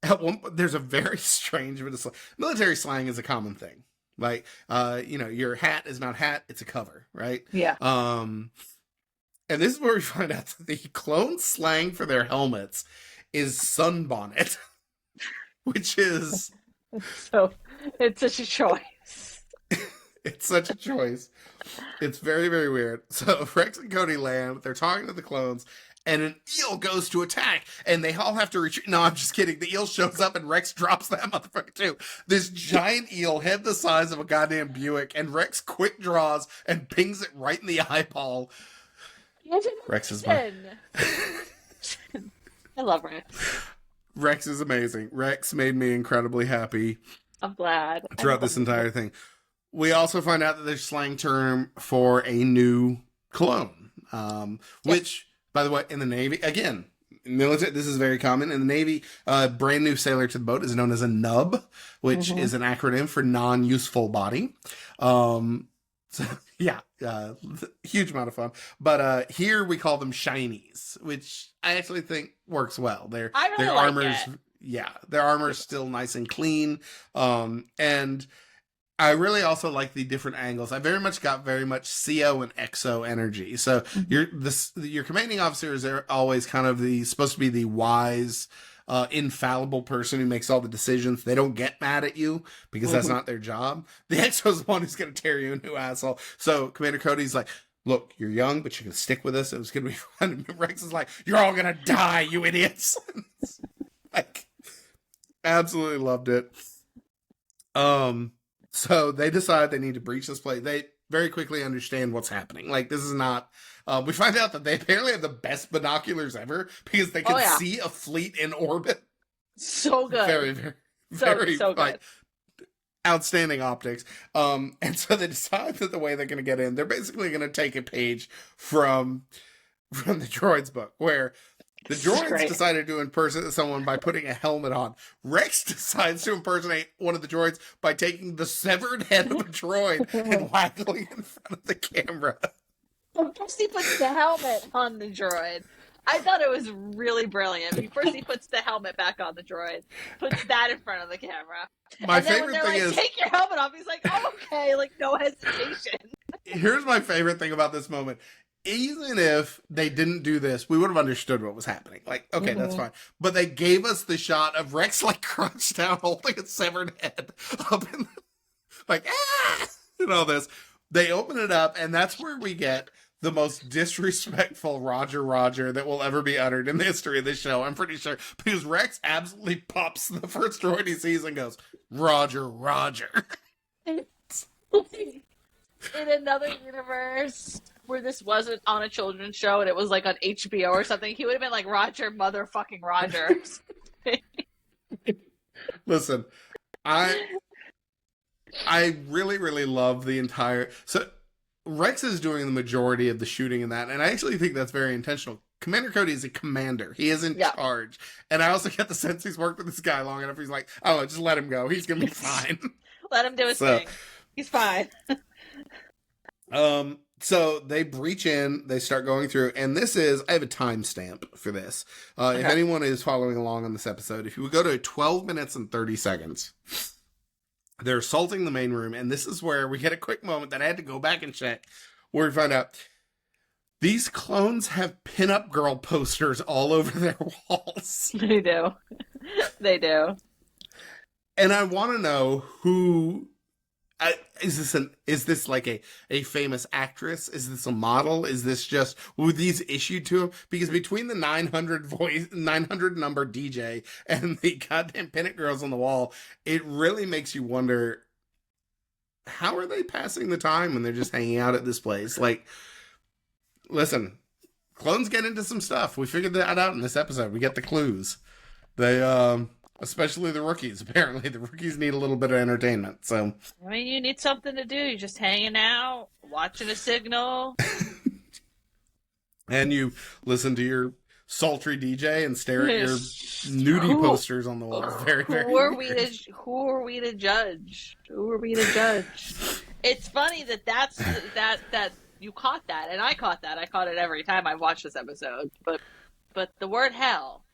At one point, there's a very strange bit of military slang is a common thing. Like, your hat is not hat; it's a cover, right? Yeah. And this is where we find out that the clone slang for their helmets is sunbonnet, which is so it's such a choice. It's such a choice. It's very, very weird. So Rex and Cody land. They're talking to the clones, and an eel goes to attack, and they all have to retreat. No, I'm just kidding. The eel shows up, and Rex drops that motherfucker too. This giant eel, head the size of a goddamn Buick, and Rex quick draws and pings it right in the eyeball. Rex is my... I love Rex. Rex is amazing. Rex made me incredibly happy. I'm glad. Throughout this entire thing. We also find out that there's a slang term for a new clone, which, by the way, in the Navy, again, military, this is very common. In the Navy, brand new sailor to the boat is known as a nub, which is an acronym for non-useful body. So, yeah, huge amount of fun. But here we call them shinies, which I actually think works well. Their armor's, their armor's still nice and clean. And I really also like the different angles. I very much CO and XO energy. So your commanding officers are always kind of supposed to be the wise, infallible person who makes all the decisions. They don't get mad at you because that's not their job. The XO is the one who's going to tear you a new asshole. So Commander Cody's like, look, you're young, but you're going to stick with us. It was going to be fun. And Rex is like, you're all going to die, you idiots. Like, Absolutely loved it. Um, so they decide they need to breach this place. They very quickly understand what's happening. Like, this is not. We find out that they apparently have the best binoculars ever because they Oh can yeah, see a fleet in orbit. so good, Very, very, very so like good. outstanding optics. And so they decide that the way they're going to get in, they're basically going to take a page from the droids book, where the This is droids great. decided to impersonate someone by putting a helmet on. Rex decides to impersonate one of the droids by taking the severed head of a droid and waggling it in front of the camera. First he puts the helmet on the droid. I thought it was really brilliant. First he puts the helmet back on the droid, puts that in front of the camera, My and then when favorite they're thing like, is, "Take your helmet off," he's like, "Oh, okay," like no hesitation. here's my favorite thing about this moment. Even if they didn't do this, we would have understood what was happening. Like, okay, that's fine. But they gave us the shot of Rex like crouched down, holding a severed head up in the, like, ah, and all this. They open it up, and that's where we get the most disrespectful Roger Roger that will ever be uttered in the history of this show. I'm pretty sure, because Rex absolutely pops the first droid he sees and goes, Roger Roger. In another universe where this wasn't on a children's show and it was like on HBO or something, he would have been like Roger motherfucking Rogers. Listen, I really, really love the entire. So Rex is doing the majority of the shooting in that, and I actually think that's very intentional. Commander Cody is a commander. He is in Yeah. charge. And I also get the sense he's worked with this guy long enough. He's like, oh, just let him go. He's going to be fine. Let him do his thing. He's fine. So they breach in, they start going through, and this is, I have a timestamp for this. Okay. If anyone is following along on this episode, if you would go to 12 minutes and 30 seconds, they're assaulting the main room, and this is where we get a quick moment that I had to go back and check, where we find out these clones have pinup girl posters all over their walls. They do. They do. And I want to know who is this like a famous actress? Is this a model? Is this just were these issued to him? Because between the 900 number DJ and the goddamn pinup girls on the wall, it really makes you wonder, how are they passing the time when they're just hanging out at this place? Like, listen, clones get into some stuff. We figured that out in this episode. We get the clues. They especially the rookies. Apparently, the rookies need a little bit of entertainment. So, I mean, you need something to do. You're just hanging out, watching a signal. and you listen to your sultry DJ and stare at your nudie posters on the wall. Very, very. Who are we to judge? Who are we to judge? It's funny that you caught that, and I caught that. I caught it every time I watched this episode. But the word hell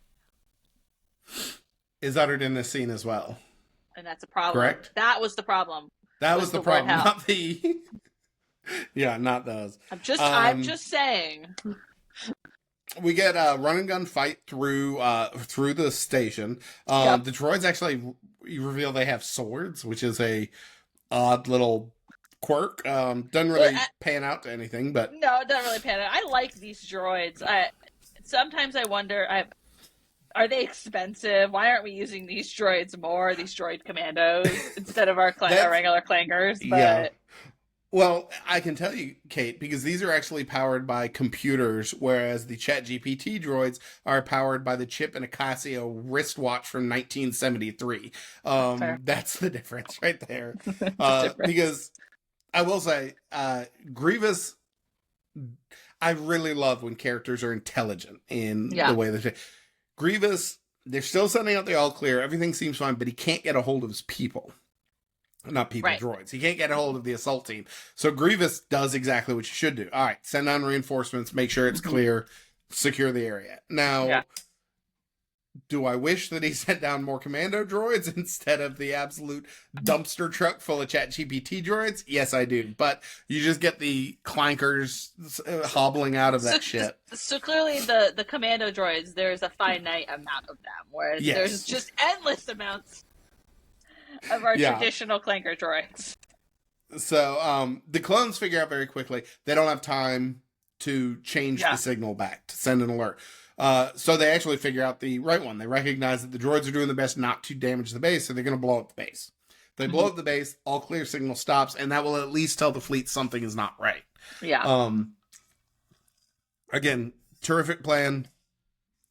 is uttered in this scene as well. And that's a problem. Correct? That was the problem. That was the problem, not the... yeah, not those. I'm just saying. We get a run and gun fight through the station. Yep. The droids actually reveal they have swords, which is a odd little quirk. Doesn't really pan out to anything, but... No, it doesn't really pan out. I like these droids. Sometimes I wonder... Are they expensive? Why aren't we using these droids more, these droid commandos, instead of our regular clangers? But... Yeah. Well, I can tell you, Kate, because these are actually powered by computers, whereas the ChatGPT droids are powered by the chip in a Casio wristwatch from 1973. That's the difference right there. Because I will say, Grievous... I really love when characters are intelligent in the way that... Grievous, they're still sending out the all clear. Everything seems fine, but he can't get a hold of his people. Not people, droids. He can't get a hold of the assault team. So Grievous does exactly what you should do. All right, send on reinforcements, make sure it's clear, secure the area. Now, do I wish that he sent down more commando droids instead of the absolute dumpster truck full of ChatGPT droids? Yes, I do. But you just get the clankers hobbling out of that shit. So clearly the commando droids, there's a finite amount of them, whereas there's just endless amounts of our traditional clanker droids. So the clones figure out very quickly they don't have time to change the signal back, to send an alert. So they actually figure out the right one. They recognize that the droids are doing the best not to damage the base, so they're going to blow up the base. They blow up the base, all clear signal stops, and that will at least tell the fleet something is not right. Yeah. Again, terrific plan.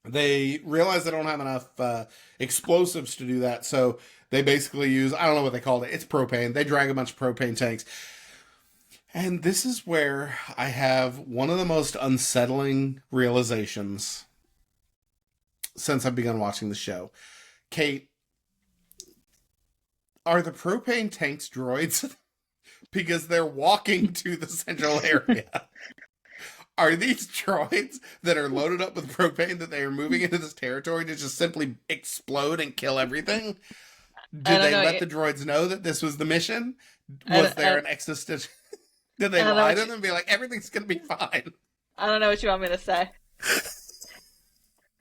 They realize they don't have enough explosives to do that, so they basically use, I don't know what they called it, it's propane. They drag a bunch of propane tanks. And this is where I have one of the most unsettling realizations since I've begun watching the show. Kate, are the propane tanks droids? Because they're walking to the central area. Are these droids that are loaded up with propane that they are moving into this territory to just simply explode and kill everything? Did they let the droids know that this was the mission? Was there an existential... Did they lie to them and be like, everything's going to be fine? I don't know what you want me to say.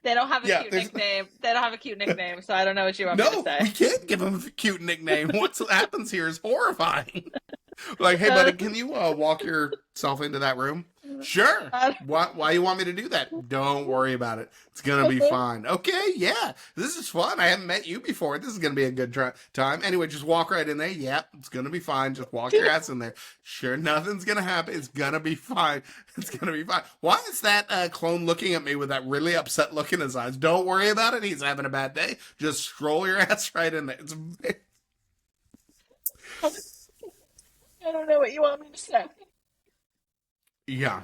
They don't have a cute nickname. They don't have a cute nickname, so I don't know what you want me to say. No, we can't give them a cute nickname. What happens here is horrifying. Like, hey, buddy, can you walk yourself into that room? Sure. Why you want me to do that? Don't worry about it. It's going to be fine. Okay, yeah. This is fun. I haven't met you before. This is going to be a good time. Anyway, just walk right in there. Yep, it's going to be fine. Just walk your ass in there. Sure, nothing's going to happen. It's going to be fine. It's going to be fine. Why is that clone looking at me with that really upset look in his eyes? Don't worry about it. He's having a bad day. Just stroll your ass right in there. I don't know what you want me to say. Yeah.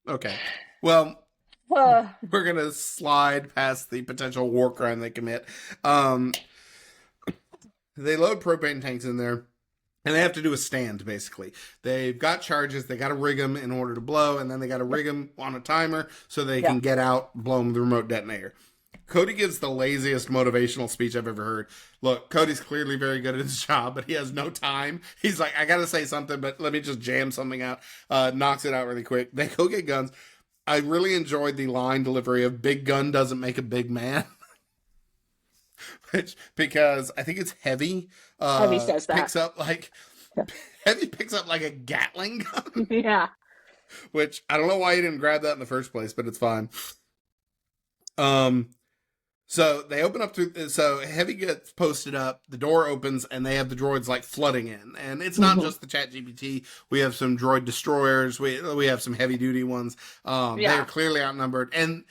Okay. Well, we're going to slide past the potential war crime they commit. They load propane tanks in there, and they have to do a stand, basically. They've got charges. They got to rig them in order to blow, and then they got to rig them on a timer so they can get out, blow them with the remote detonator. Cody gives the laziest motivational speech I've ever heard. Look, Cody's clearly very good at his job, but he has no time. He's like, I gotta say something, but let me just jam something out. Knocks it out really quick. They go get guns. I really enjoyed the line delivery of "big gun doesn't make a big man." Because I think it's Heavy. Heavy says that. Heavy picks up like a Gatling gun. Yeah. Which, I don't know why he didn't grab that in the first place, but it's fine. So they open up so Heavy gets posted up, the door opens, and they have the droids like flooding in. And it's not just the Chat GPT. We have some droid destroyers. We have some heavy duty ones. They're clearly outnumbered. And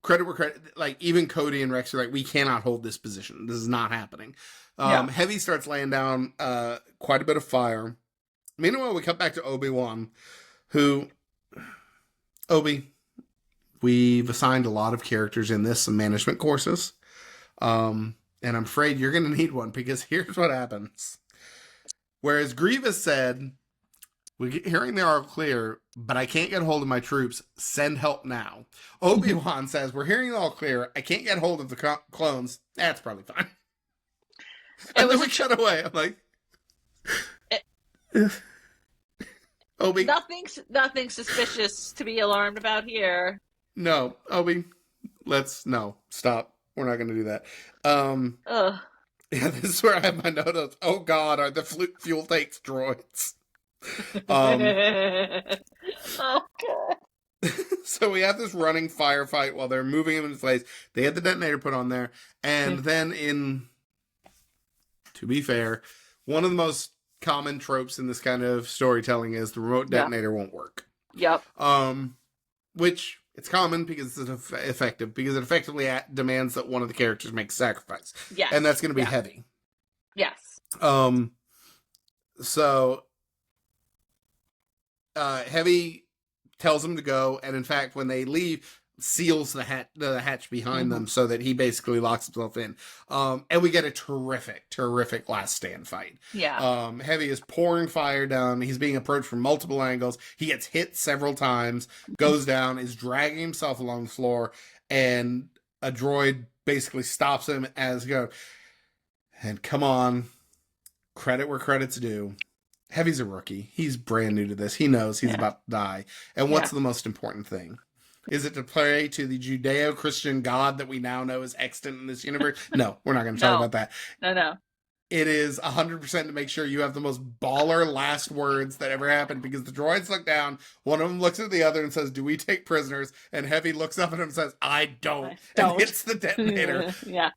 credit where credit, like even Cody and Rex are like, we cannot hold this position. This is not happening. Heavy starts laying down quite a bit of fire. Meanwhile, we cut back to Obi-Wan, who we've assigned a lot of characters in this, some management courses. And I'm afraid you're going to need one, because here's what happens. Whereas Grievous said, we're hearing the all clear, but I can't get hold of my troops. Send help now. Obi-Wan says, we're hearing the all clear. I can't get hold of the clones. That's probably fine. And then we cut away. I'm like... Obi. Nothing suspicious to be alarmed about here. No, Obi, no, stop. We're not going to do that. Yeah, this is where I have my note of, oh God, are the fuel tanks droids? Oh God. So we have this running firefight while they're moving him into place. They had the detonator put on there. And then to be fair, one of the most common tropes in this kind of storytelling is the remote detonator won't work. Yep. Which... it's common because it's effective, because it effectively demands that one of the characters make a sacrifice. Yes. And that's going to be Heavy. Yes. So, Heavy tells them to go, and in fact, when they leave, seals the hatch behind them so that he basically locks himself in. And we get a terrific last stand fight. Yeah. Heavy is pouring fire down. He's being approached from multiple angles. He gets hit several times, goes down, is dragging himself along the floor, and a droid basically stops him as go. And come on, credit where credit's due. Heavy's a rookie. He's brand new to this. He knows he's about to die. And what's the most important thing? Is it to pray to the Judeo-Christian God that we now know is extant in this universe? No, we're not going to talk about that. No. it is 100% to make sure you have the most baller last words that ever happened, because the droids look down, one of them looks at the other and says, "Do we take prisoners?" And Heavy looks up at him and says, "I don't," I and don't. hits the detonator. Yeah.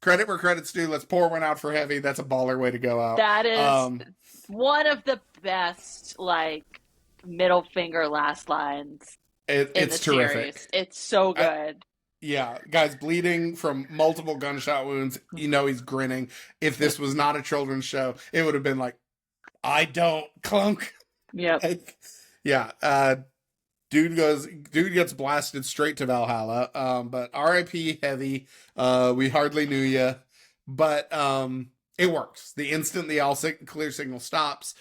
Credit where credit's due. Let's pour one out for Heavy. That's a baller way to go out. That is one of the best, like, middle finger last lines in the It's terrific. series. It's so good. Yeah, guy's bleeding from multiple gunshot wounds. You know he's grinning. If this was not a children's show, it would have been like, "I don't," clunk. Yep. Like, yeah, dude gets blasted straight to Valhalla. But R.I.P. Heavy. We hardly knew you, but it works. The instant the all clear signal stops,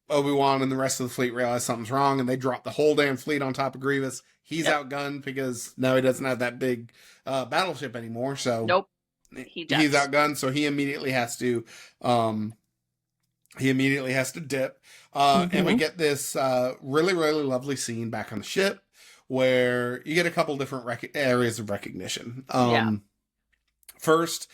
Obi-Wan and the rest of the fleet realize something's wrong, and they drop the whole damn fleet on top of Grievous. He's outgunned because now he doesn't have that big battleship anymore. So Nope. he's outgunned, so he immediately has to dip. And we get this really, really lovely scene back on the ship where you get a couple different areas of recognition. First,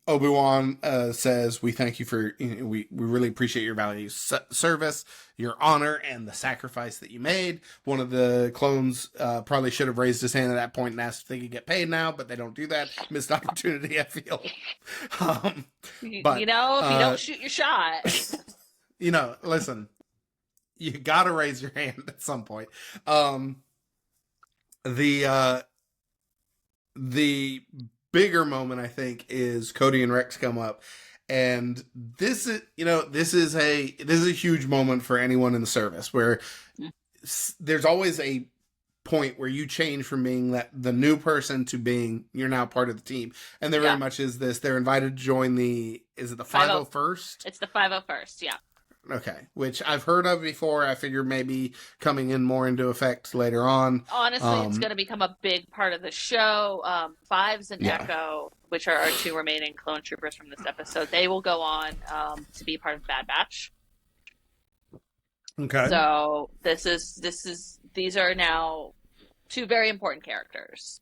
Obi-Wan says, "We thank you for, we really appreciate your valued service, your honor, and the sacrifice that you made." One of the clones probably should have raised his hand at that point and asked if they could get paid now, but they don't do that. Missed opportunity, I feel. But if you don't shoot your shot. Listen, you gotta raise your hand at some point. The bigger moment, I think, is Cody and Rex come up, and this is a huge moment for anyone in the service, where there's always a point where you change from being the new person to being, you're now part of the team, and there very much is this. They're invited to join is it the 501st? It's the 501st, yeah. Okay, which I've heard of before. I figure maybe coming in more into effect later on. Honestly, it's going to become a big part of the show. Fives and Echo, which are our two remaining clone troopers from this episode, they will go on to be part of Bad Batch. Okay. So these are now two very important characters.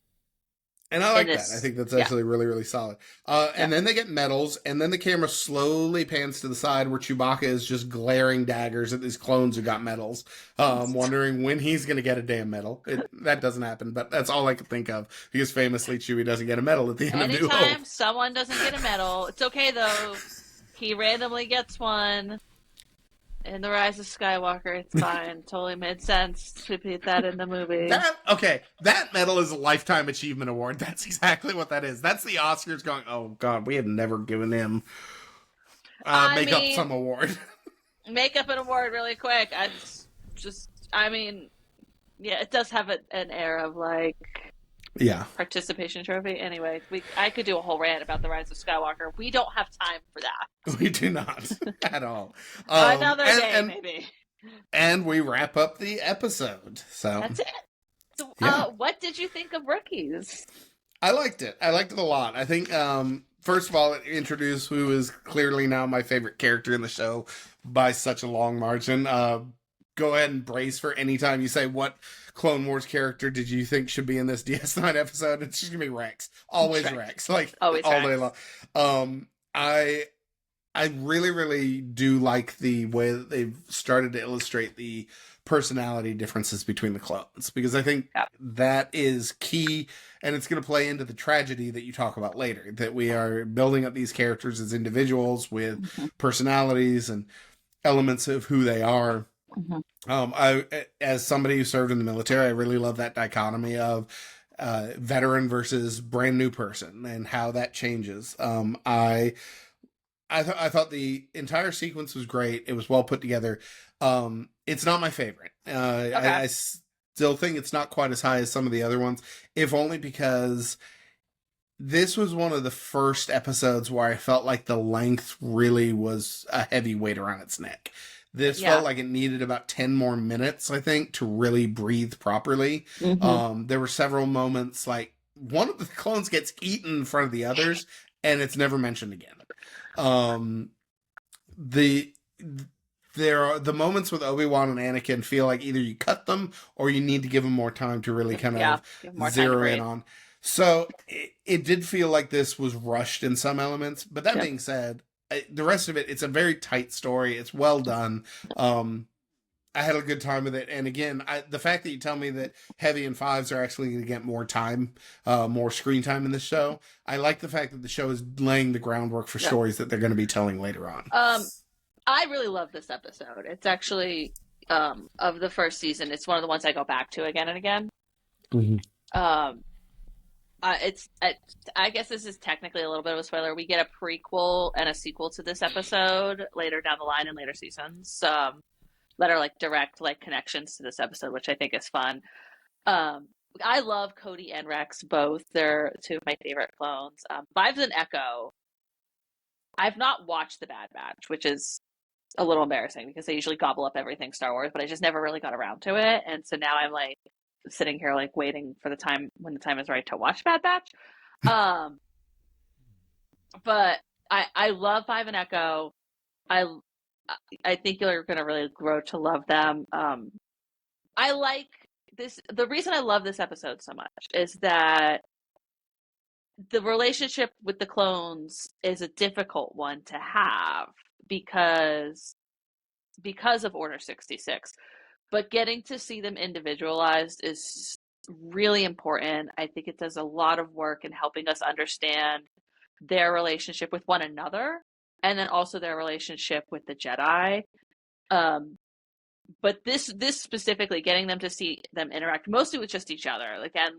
And I like that. I think that's actually really, really solid. And then they get medals, and then the camera slowly pans to the side where Chewbacca is just glaring daggers at these clones who got medals, wondering when he's going to get a damn medal. That doesn't happen, but that's all I could think of, because famously Chewie doesn't get a medal at the end of New Hope. Anytime someone doesn't get a medal, it's okay, though. He randomly gets one. In The Rise of Skywalker, it's fine. Totally made sense to put that in the movie. That medal is a Lifetime Achievement Award. That's exactly what that is. That's the Oscars going, "Oh, God, we have never given him up some award." Make up an award really quick. It does have an air of, like, participation trophy. Anyway, I could do a whole rant about The Rise of Skywalker. We don't have time for that. We do not at all. Another day, maybe. And we wrap up the episode. So that's it. So, what did you think of Rookies? I liked it. I liked it a lot. I think, first of all, it introduced who is clearly now my favorite character in the show by such a long margin. Go ahead and brace for any time you say, what Clone Wars character did you think should be in this DS9 episode? It's just gonna be Rex. Always Rex. Like, always all Rex. Day long. I really, really do like the way that they've started to illustrate the personality differences between the clones, because I think that is key, and it's going to play into the tragedy that you talk about later, that we are building up these characters as individuals with personalities and elements of who they are. I, as somebody who served in the military, I really love that dichotomy of veteran versus brand new person and how that changes. I thought the entire sequence was great. It was well put together. It's not my favorite. I still think it's not quite as high as some of the other ones, if only because this was one of the first episodes where I felt like the length really was a heavy weight around its neck. This felt like it needed about 10 more minutes, I think, to really breathe properly. There were several moments, like one of the clones gets eaten in front of the others, and it's never mentioned again. There are the moments with Obi-Wan and Anakin feel like either you cut them or you need to give them more time to really kind of zero in on. So it did feel like this was rushed in some elements, but that Yeah. being said, the rest of it, it's a very tight story. It's well done. Um, I had a good time with it, and again, the fact that you tell me that Heavy and Fives are actually going to get more time, more screen time in the show, I like the fact that the show is laying the groundwork for Yeah. stories that they're going to be telling later on. I really love this episode. It's actually of the first season. It's one of the ones I go back to again and again. Mhm. Um, it's I guess this is technically a little bit of a spoiler. We get a prequel and a sequel to this episode later down the line in later seasons. That are like direct like connections to this episode, which I think is fun. Um, I love Cody and Rex both. They're two of my favorite clones. Vibes and Echo. I've not watched The Bad Batch, which is a little embarrassing because I usually gobble up everything Star Wars, but I just never really got around to it. And so now I'm like sitting here like waiting for the time when the time is right to watch Bad Batch. Um, but I love Five and Echo. I I think you're gonna really grow to love them. I like this. The reason I love this episode so much is that the relationship with the clones is a difficult one to have because of Order 66. But getting to see them individualized is really important. I think it does a lot of work in helping us understand their relationship with one another and then also their relationship with the Jedi. Um, but this specifically, getting them to see them interact mostly with just each other. Again,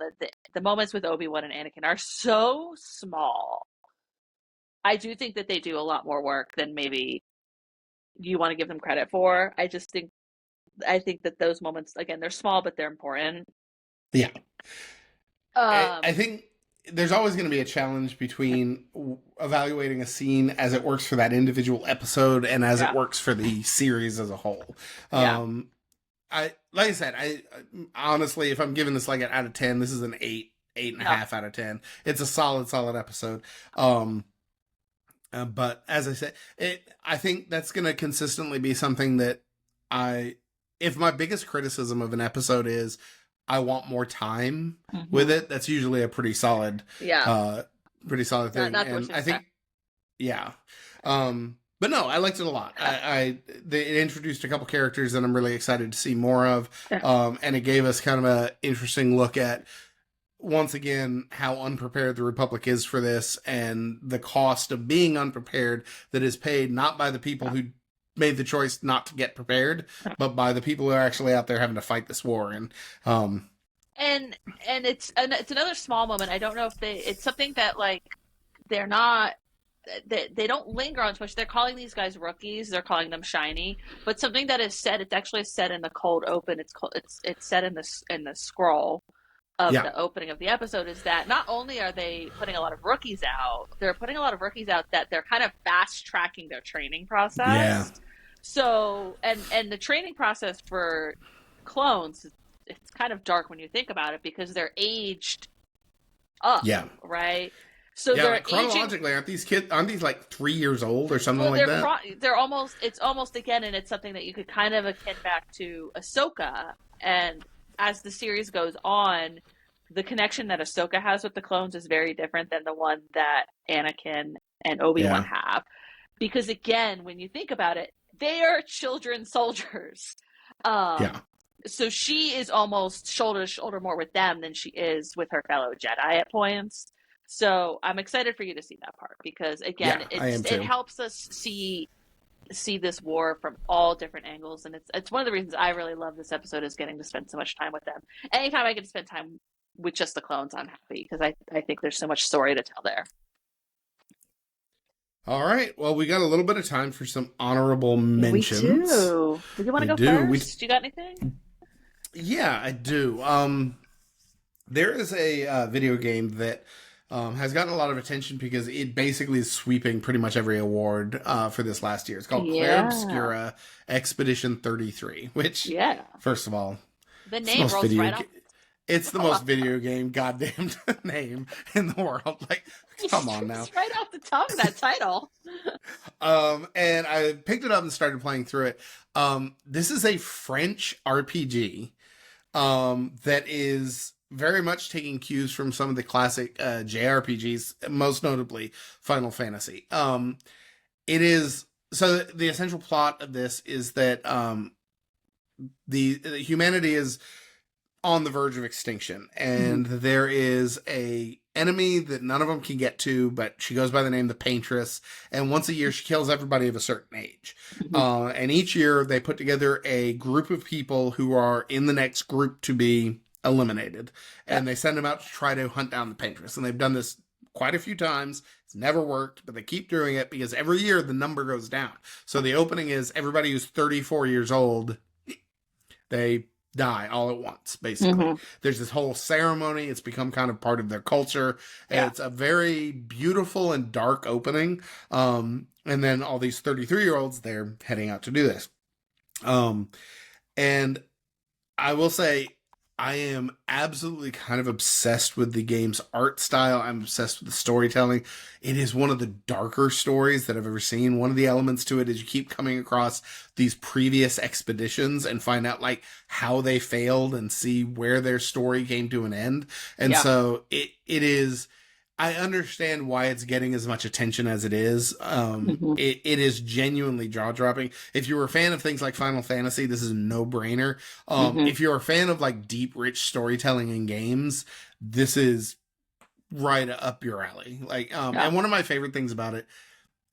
the moments with Obi-Wan and Anakin are so small. I do think that they do a lot more work than maybe you want to give them credit for. I think that those moments, again, they're small but they're important. Yeah. I Um, think there's always going to be a challenge between evaluating a scene as it works for that individual episode and as it yeah, works for the series as a whole. yeah, I like I said, I honestly, if I'm giving this like an out of 10, this is an eight and a yeah, half out of 10. It's a solid episode. But as I said, I think that's going to consistently be something that I, if my biggest criticism of an episode is I want more time with mm-hmm. it, that's usually a Yeah. uh, pretty solid thing. Not to And what you I expect. think, yeah. But no, I liked it a lot. Yeah, They introduced a couple characters that I'm really excited to see more of. yeah, And it gave us kind of a interesting look at, once again, how unprepared the Republic is for this and the cost of being unprepared that is paid not by the people who made the choice not to get prepared, but by the people who are actually out there having to fight this war. And, and it's another small moment. I don't know if it's something that like they're not they don't linger on too much. They're calling these guys rookies. They're calling them shiny. But something that is said, it's actually said in the cold open. It's said in the scroll of yeah, the opening of the episode is that not only are they putting a lot of rookies out, they're putting a lot of rookies out that they're kind of fast tracking their training yeah, process. So and the training process for clones, it's kind of dark when you think about it because they're aged up, yeah. right? So Yeah, they're like aging. chronologically, aren't these like 3 years old or something Well, like that? they're almost. It's almost again, and it's something that you could kind of akin back to Ahsoka. And as the series goes on, the connection that Ahsoka has with the clones is very different than the one that Anakin and Obi-Wan Yeah, have. Because again, when you think about it, they are children soldiers. Um, yeah. so she is almost shoulder to shoulder more with them than she is with her fellow Jedi at points. So I'm excited for you to see that part because again, Yeah, I am it too. helps us see this war from all different angles, and it's one of the reasons I really love this episode is getting to spend so much time with them. Anytime I get to spend time with just the clones, I'm happy because I think there's so much story to tell there. All right. Well, we got a little bit of time for some honorable We mentions. do. Do you want to We go do. first? You got anything? Yeah, I do. There is a video game that has gotten a lot of attention because it basically is sweeping pretty much every award for this last year. It's called Claire Yeah. Obscura Expedition 33, which, Yeah. first of all, The it's the name most rolls video. right off. It's the Roll most off the tongue. video game goddamn name in the world. Like, come on now. Just right off the tongue, that title. And I picked it up and started playing through it. This is a French RPG that is very much taking cues from some of the classic JRPGs, most notably Final Fantasy. It is so the essential plot of this is that the humanity is on the verge of extinction, Mm-hmm. and there is a enemy that none of them can get to, but she goes by the name the Paintress, and once a year she kills everybody of a certain age. Mm-hmm. And each year they put together a group of people who are in the next group to be eliminated, Yeah. and they send them out to try to hunt down the Paintress. And they've done this quite a few times. It's never worked, but they keep doing it because every year the number goes down. So the opening is everybody who's 34 years old, they die all at once, basically. Mm-hmm. There's this whole ceremony. It's become kind of part of their culture. And Yeah. it's a very beautiful and dark opening. And then all these 33-year-olds, they're heading out to do this. And I will say, I am absolutely kind of obsessed with the game's art style. I'm obsessed with the storytelling. It is one of the darker stories that I've ever seen. One of the elements to it is you keep coming across these previous expeditions and find out like how they failed and see where their story came to an end. And Yeah. so it is, I understand why it's getting as much attention as it is. Mm-hmm. It is genuinely jaw dropping. If you were a fan of things like Final Fantasy, this is a no brainer. Mm-hmm. If you're a fan of like deep, rich storytelling in games, this is right up your alley. Like, Yeah. and one of my favorite things about it,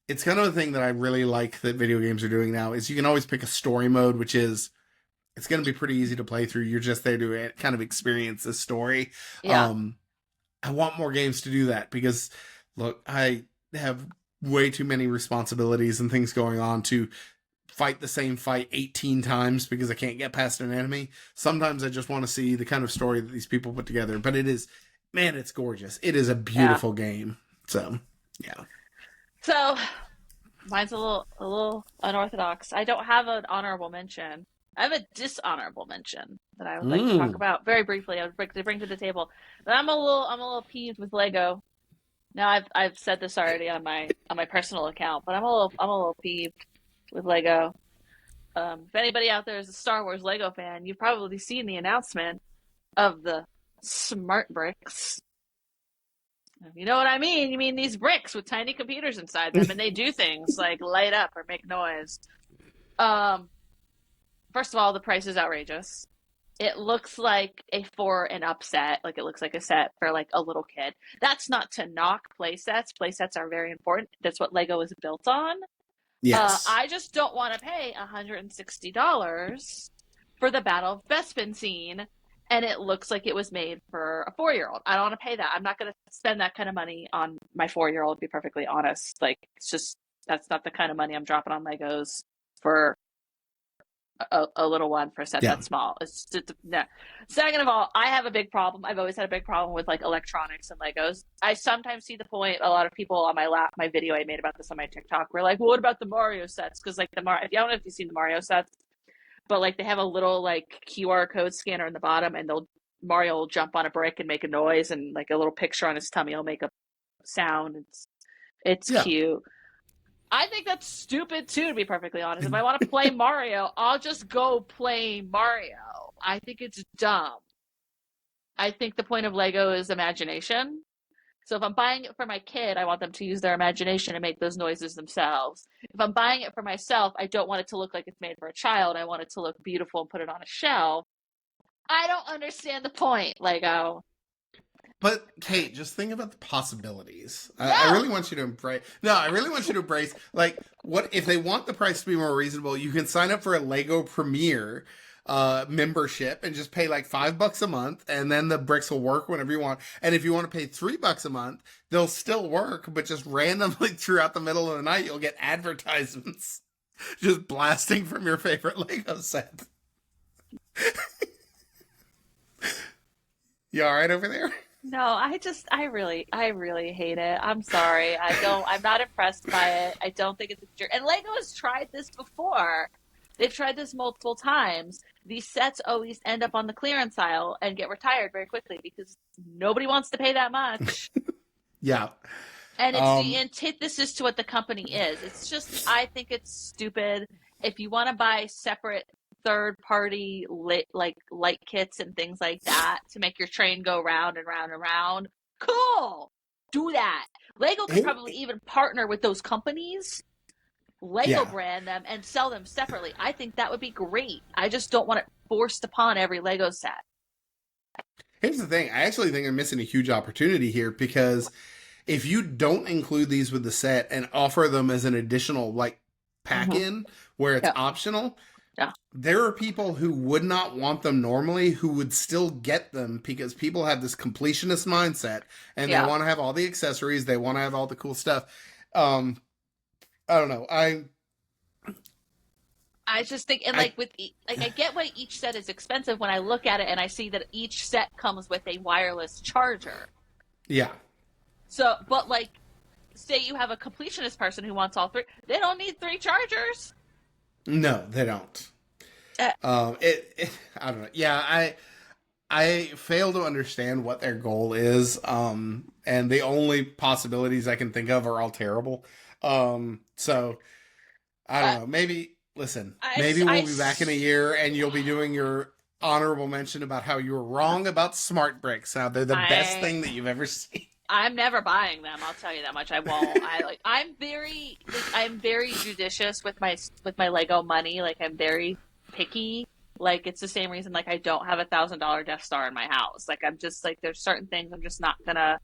it's kind of a thing that I really like that video games are doing now, is you can always pick a story mode, which is it's going to be pretty easy to play through. You're just there to kind of experience the story. Yeah. I want more games to do that because, look, I have way too many responsibilities and things going on to fight the same fight 18 times because I can't get past an enemy. Sometimes I just want to see the kind of story that these people put together. But it is, man, it's gorgeous. It is a beautiful game. So, yeah. So mine's a little unorthodox. I don't have an honorable mention. I have a dishonorable mention that I would like to talk Mm. about very briefly. I would bring to the table. But I'm a little peeved with Lego. Now I've said this already on my personal account, but I'm a little peeved with Lego. If anybody out there is a Star Wars Lego fan, you've probably seen the announcement of the smart bricks. If you know what I mean, you mean these bricks with tiny computers inside them, and they do things like light up or make noise. Um, First of all, the price is outrageous. It looks like a 4 and up set, like it looks like a set for like a little kid. That's not to knock play sets. Play sets are very important. That's what Lego is built on. Yes. I just don't want to pay $160 for the Battle of Bespin scene, and it looks like it was made for a 4-year-old. I don't want to pay that. I'm not going to spend that kind of money on my 4-year-old, to be perfectly honest. Like, it's just, that's not the kind of money I'm dropping on Legos for a little one for a set Yeah. that's small. It's just, no. Second of all, I have a big problem. I've always had a big problem with like electronics and Legos. I sometimes see the point. A lot of people on my video I made about this on my TikTok were like, well, "What about the Mario sets?" Because like I don't know if you've seen the Mario sets, but like they have a little like QR code scanner in the bottom, and Mario will jump on a brick and make a noise, and like a little picture on his tummy will make a sound. It's Yeah. cute. I think that's stupid too, to be perfectly honest. If I want to play Mario, I'll just go play Mario. I think it's dumb. I think the point of Lego is imagination. So if I'm buying it for my kid, I want them to use their imagination and make those noises themselves. If I'm buying it for myself, I don't want it to look like it's made for a child. I want it to look beautiful and put it on a shelf. I don't understand the point, Lego. But Kate, just think about the possibilities. I No. really want you to embrace. No, I really want you to embrace. Like, what if they want the price to be more reasonable? You can sign up for a Lego Premier membership and just pay like $5 a month, and then the bricks will work whenever you want. And if you want to pay $3 a month, they'll still work, but just randomly throughout the middle of the night, you'll get advertisements just blasting from your favorite Lego set. You all right over there? No, I really hate it. I'm sorry. I'm not impressed by it. I don't think it's a future. And Lego has tried this before. They've tried this multiple times. These sets always end up on the clearance aisle and get retired very quickly because nobody wants to pay that much. Yeah. And it's the Um, antithesis to what the company is. It's just, I think it's stupid. If you want to buy separate third party light kits and things like that to make your train go round and round and round, cool. Do that. Lego could probably even partner with those companies, Lego Yeah. brand them, and sell them separately. I think that would be great. I just don't want it forced upon every Lego set. Here's the thing. I actually think I'm missing a huge opportunity here because if you don't include these with the set and offer them as an additional like pack in where it's Yeah. optional, Yeah. there are people who would not want them normally who would still get them because people have this completionist mindset and they Yeah. want to have all the accessories, they want to have all the cool stuff. I don't know. I just think, and like I get why each set is expensive when I look at it and I see that each set comes with a wireless charger. Yeah. So, but like, say you have a completionist person who wants all three, they don't need three chargers. No, they don't. Uh, I don't know. Yeah, I fail to understand what their goal is. And the only possibilities I can think of are all terrible. So I don't know. Maybe listen. Maybe we'll be back in a year, and you'll be doing your honorable mention about how you were wrong about smart bricks. Now they're the best thing that you've ever seen. I'm never buying them. I'll tell you that much. I won't. I'm very judicious with my Lego money. Like I'm very picky. Like it's the same reason like I don't have $1,000 Death Star in my house. Like I'm just like there's certain things I'm just not gonna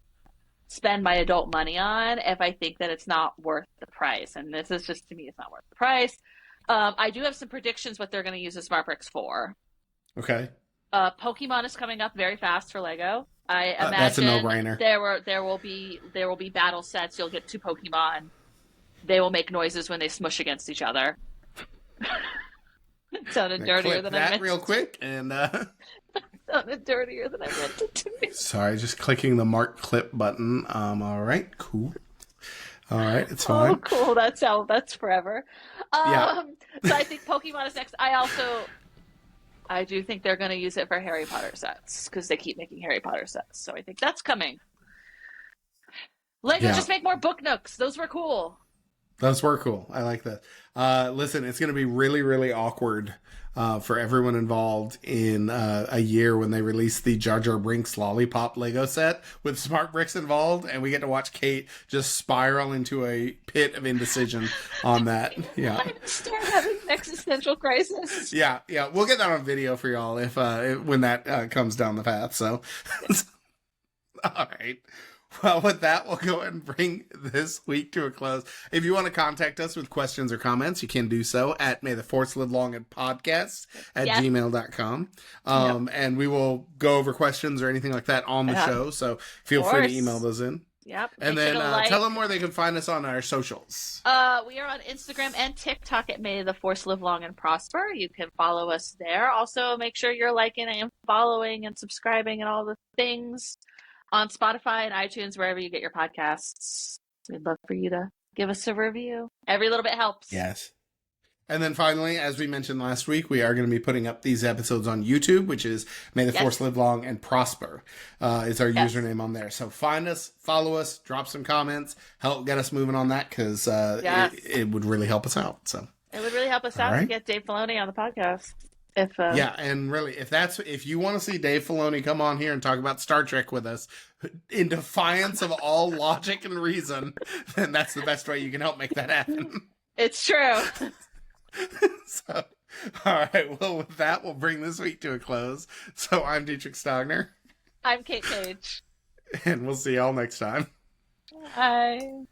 spend my adult money on if I think that it's not worth the price. And this is just to me, it's not worth the price. I do have some predictions what they're going to use the smart bricks for. Okay. Pokemon is coming up very fast for Lego. I imagine that's a no-brainer. There will be battle sets. You'll get 2 Pokemon. They will make noises when they smush against each other. It sounded dirtier than I meant. That real quick and sounded dirtier than I meant it to be. Sorry, just clicking the mark clip button. All right, cool. All right, it's fine. Oh, cool. That's forever. Yeah. So I think Pokemon is next. I do think they're going to use it for Harry Potter sets because they keep making Harry Potter sets. So I think that's coming. Lego just make more book nooks. Those were cool. Those were cool. I like that. Listen, it's going to be really, really awkward for everyone involved in a year when they release the Jar Jar Binks Lollipop Lego set with smart bricks involved, and we get to watch Kate just spiral into a pit of indecision on that. Yeah, I'm start having an existential crisis. Yeah. We'll get that on video for y'all if when that comes down the path. So, all right. Well, with that, we'll go ahead and bring this week to a close. If you want to contact us with questions or comments, you can do so at maytheforcelivelongandpodcast at gmail.com. And we will go over questions or anything like that on the show. So feel free to email those in. Yep. And then tell them where they can find us on our socials. We are on Instagram and TikTok at May the Force Live Long and Prosper. You can follow us there. Also, make sure you're liking and following and subscribing and all the things on Spotify and iTunes, wherever you get your podcasts. We'd love for you to give us a review. Every little bit helps. Yes. And then finally, as we mentioned last week, we are going to be putting up these episodes on YouTube, which is May the Force Live Long and Prosper is our username on there. So find us, follow us, drop some comments, help get us moving on that because it would really help us out. So it would really help us out to get Dave Filoni on the podcast. And really, if you want to see Dave Filoni come on here and talk about Star Trek with us in defiance of all logic and reason, then that's the best way you can help make that happen. It's true. So, all right. Well, with that, we'll bring this week to a close. So I'm Dietrich Stogner. I'm Kate Page. And we'll see y'all next time. Bye.